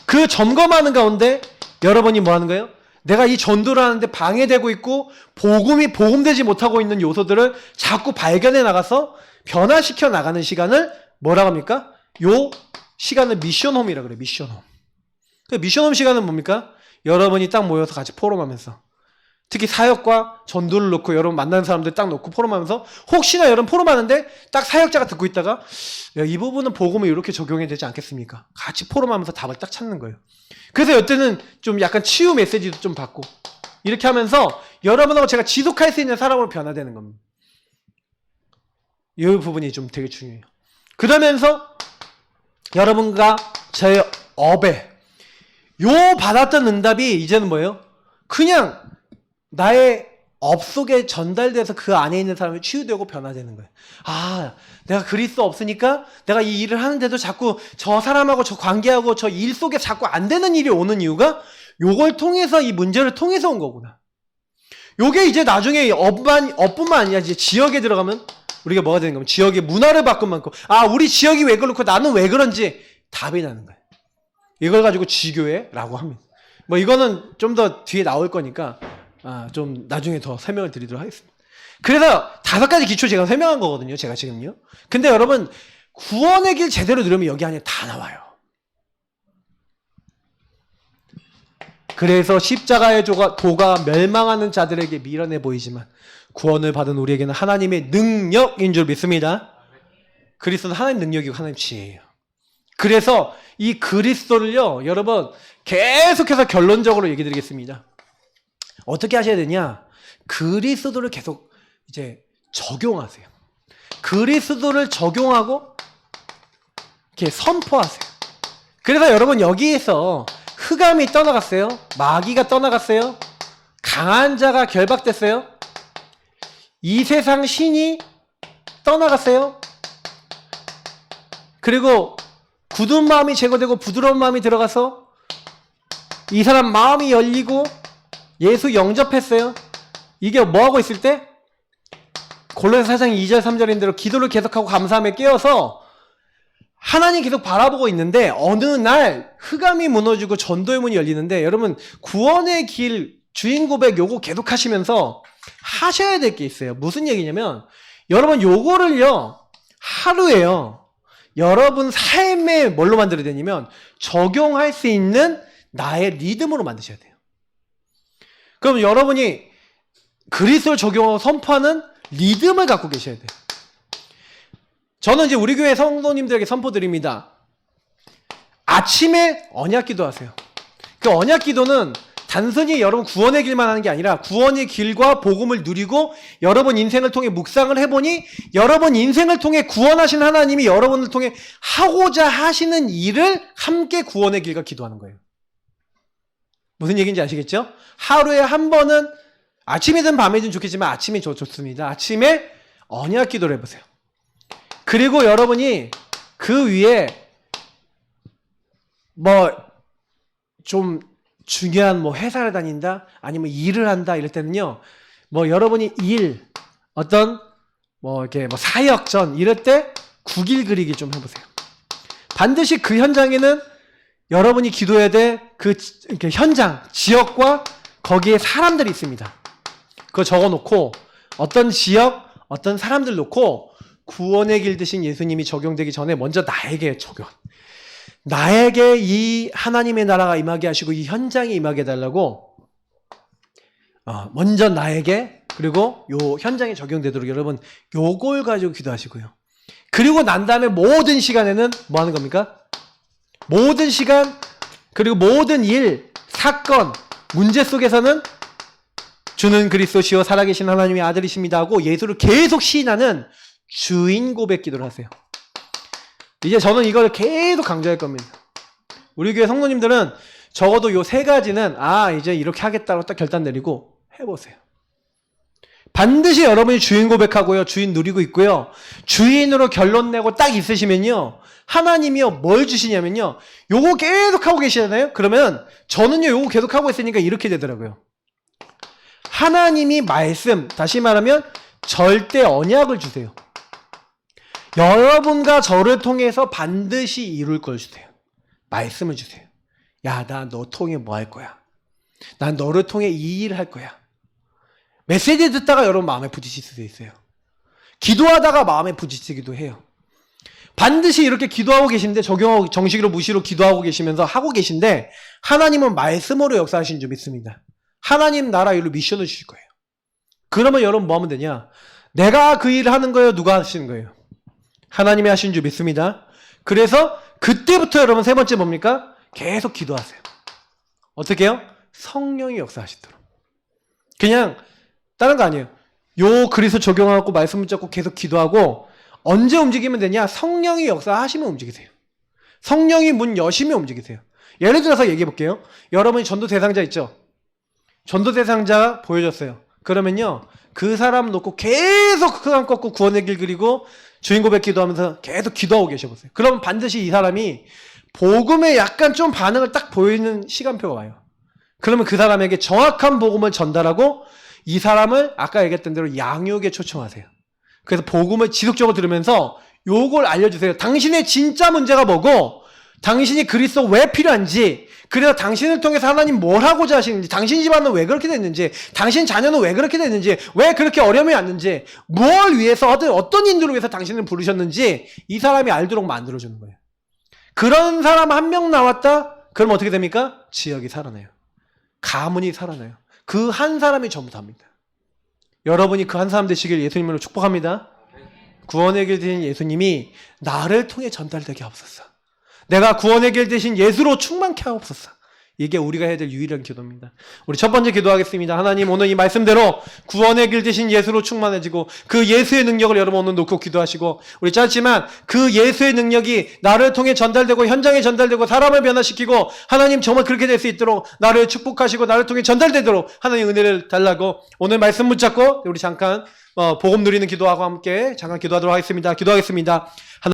그 점검하는 가운데 여러분이 뭐 하는 거예요? 내가 이 전도를 하는데 방해되고 있고 복음되지 못하고 있는 요소들을 자꾸 발견해 나가서 변화시켜 나가는 시간을 뭐라고 합니까? 요 시간을 미션홈이라고 그래요. 미션홈. 그 미션홈 시간은 뭡니까? 여러분이 딱 모여서 같이 포럼하면서 특히 사역과 전도를 놓고 여러분 만나는 사람들 딱 놓고 포럼하면서 혹시나 여러분 포럼하는데 딱 사역자가 듣고 있다가 이 부분은 복음을 이렇게 적용해야 되지 않겠습니까? 같이 포럼하면서 답을 딱 찾는 거예요. 그래서 이때는 좀 약간 치유 메시지도 좀 받고 이렇게 하면서 여러분하고 제가 지속할 수 있는 사람으로 변화되는 겁니다. 이 부분이 좀 되게 중요해요. 그러면서 여러분과 저의 업에 요 받았던 응답이 이제는 뭐예요? 그냥 나의 업 속에 전달돼서 그 안에 있는 사람이 치유되고 변화되는 거예요. 내가 그리스도 없으니까 내가 이 일을 하는데도 자꾸 저 사람하고 저 관계하고 저 일 속에 자꾸 안 되는 일이 오는 이유가 요걸 통해서 이 문제를 통해서 온 거구나. 요게 이제 나중에 업뿐만 아니라 이제 지역에 들어가면 우리가 뭐가 되는 거면 지역의 문화를 바꾸면 우리 지역이 왜 그렇고 나는 왜 그런지 답이 나는 거예요. 이걸 가지고 지교회라고 합니다. 이거는 좀 더 뒤에 나올 거니까 좀 나중에 더 설명을 드리도록 하겠습니다. 그래서 5가지 기초 제가 설명한 거거든요. 제가 지금요. 근데 여러분 구원의 길 제대로 누르면 여기 안에 다 나와요. 그래서 십자가의 도가 멸망하는 자들에게 미련해 보이지만 구원을 받은 우리에게는 하나님의 능력인 줄 믿습니다. 그리스도는 하나님 능력이고 하나님 지혜예요. 그래서 이 그리스도를요, 여러분 계속해서 결론적으로 얘기 드리겠습니다. 어떻게 하셔야 되냐? 그리스도를 계속 이제 적용하세요. 그리스도를 적용하고 이렇게 선포하세요. 그래서 여러분 여기에서 흑암이 떠나갔어요. 마귀가 떠나갔어요. 강한 자가 결박됐어요. 이 세상 신이 떠나갔어요. 그리고 굳은 마음이 제거되고 부드러운 마음이 들어가서 이 사람 마음이 열리고 예수 영접했어요. 이게 뭐하고 있을 때? 골로새 4장 2절 3절인 대로 기도를 계속하고 감사함에 깨어서 하나님 계속 바라보고 있는데 어느 날 흑암이 무너지고 전도의 문이 열리는데 여러분 구원의 길 주인 고백 요거 계속 하시면서 하셔야 될 게 있어요. 무슨 얘기냐면 여러분 요거를요 하루에요 여러분 삶에 뭘로 만들어야 되냐면 적용할 수 있는 나의 리듬으로 만드셔야 돼요. 그럼 여러분이 그리스도를 적용하고 선포하는 리듬을 갖고 계셔야 돼요. 저는 이제 우리 교회 성도님들에게 선포드립니다. 아침에 언약 기도하세요. 그 언약 기도는 단순히 여러분 구원의 길만 하는 게 아니라 구원의 길과 복음을 누리고 여러분 인생을 통해 묵상을 해보니 여러분 인생을 통해 구원하신 하나님이 여러분을 통해 하고자 하시는 일을 함께 구원의 길과 기도하는 거예요. 무슨 얘기인지 아시겠죠? 하루에 한 번은 아침이든 밤이든 좋겠지만 아침이 좋습니다. 아침에 언약 기도를 해보세요. 그리고 여러분이 그 위에 좀 중요한 회사를 다닌다 아니면 일을 한다 이럴 때는요 여러분이 이렇게 사역전 이럴 때 국일 그리기 좀 해보세요. 반드시 그 현장에는 여러분이 기도해야 될 그 현장 지역과 거기에 사람들이 있습니다. 그거 적어놓고 어떤 지역 어떤 사람들 놓고 구원의 길 되신 예수님이 적용되기 전에 먼저 나에게 적용. 나에게 이 하나님의 나라가 임하게 하시고 이 현장에 임하게 해달라고 먼저 나에게 그리고 요 현장에 적용되도록 여러분 요걸 가지고 기도하시고요. 그리고 난 다음에 모든 시간에는 뭐 하는 겁니까? 모든 시간 그리고 모든 일, 사건, 문제 속에서는 주는 그리스도시요 살아계신 하나님의 아들이십니다 하고 예수를 계속 시인하는 주인 고백 기도를 하세요. 이제 저는 이걸 계속 강조할 겁니다. 우리 교회 성도님들은 적어도 요 세 가지는 이제 이렇게 하겠다고 딱 결단 내리고 해보세요. 반드시 여러분이 주인 고백하고요. 주인 누리고 있고요. 주인으로 결론 내고 딱 있으시면요. 하나님이요. 뭘 주시냐면요. 요거 계속 하고 계시잖아요. 그러면 저는요. 요거 계속 하고 있으니까 이렇게 되더라고요. 하나님이 말씀, 다시 말하면 절대 언약을 주세요. 여러분과 저를 통해서 반드시 이룰 걸 주세요. 말씀을 주세요. 야, 나 너 통해 뭐 할 거야? 난 너를 통해 이 일을 할 거야. 메시지 듣다가 여러분 마음에 부딪힐 수도 있어요. 기도하다가 마음에 부딪히기도 해요. 반드시 이렇게 기도하고 계신데 적용하고 정식으로 무시로 기도하고 계시면서 하고 계신데 하나님은 말씀으로 역사하신 줄 믿습니다. 하나님 나라 일로 미션을 주실 거예요. 그러면 여러분 뭐 하면 되냐? 내가 그 일을 하는 거예요? 누가 하시는 거예요? 하나님이 하신 줄 믿습니다. 그래서 그때부터 여러분 세 번째 뭡니까? 계속 기도하세요. 어떻게 해요? 성령이 역사하시도록. 그냥 다른 거 아니에요. 요 그리스도 적용하고 말씀 붙잡고 계속 기도하고 언제 움직이면 되냐? 성령이 역사하시면 움직이세요. 성령이 문 여시면 움직이세요. 예를 들어서 얘기해 볼게요. 여러분이 전도 대상자 있죠? 전도 대상자 보여줬어요. 그러면요. 그 사람 놓고 계속 흑암 꺾고 구원의 길 그리고 주인 고백 기도하면서 계속 기도하고 계셔보세요. 그러면 반드시 이 사람이 복음에 약간 좀 반응을 딱 보이는 시간표가 와요. 그러면 그 사람에게 정확한 복음을 전달하고 이 사람을 아까 얘기했던 대로 양육에 초청하세요. 그래서 복음을 지속적으로 들으면서 요걸 알려주세요. 당신의 진짜 문제가 뭐고 당신이 그리스도 왜 필요한지 그래서 당신을 통해서 하나님 뭘 하고자 하시는지 당신 집안은 왜 그렇게 됐는지 당신 자녀는 왜 그렇게 됐는지 왜 그렇게 어려움이 왔는지 뭘 위해서 어떤 인도를 위해서 당신을 부르셨는지 이 사람이 알도록 만들어주는 거예요. 그런 사람 한 명 나왔다? 그럼 어떻게 됩니까? 지역이 살아나요. 가문이 살아나요. 그 한 사람이 전부 다입니다. 여러분이 그 한 사람 되시길 예수님으로 축복합니다. 구원의 길 되신 예수님이 나를 통해 전달되게 하옵소서. 내가 구원의 길 되신 예수로 충만케 하옵소서. 이게 우리가 해야 될 유일한 기도입니다. 우리 첫 번째 기도하겠습니다. 하나님 오늘 이 말씀대로 구원의 길 되신 예수로 충만해지고 그 예수의 능력을 여러분 오늘 놓고 기도하시고 우리 짧지만 그 예수의 능력이 나를 통해 전달되고 현장에 전달되고 사람을 변화시키고 하나님 정말 그렇게 될 수 있도록 나를 축복하시고 나를 통해 전달되도록 하나님 은혜를 달라고 오늘 말씀 붙잡고 우리 잠깐 복음 누리는 기도하고 함께 잠깐 기도하도록 하겠습니다. 기도하겠습니다.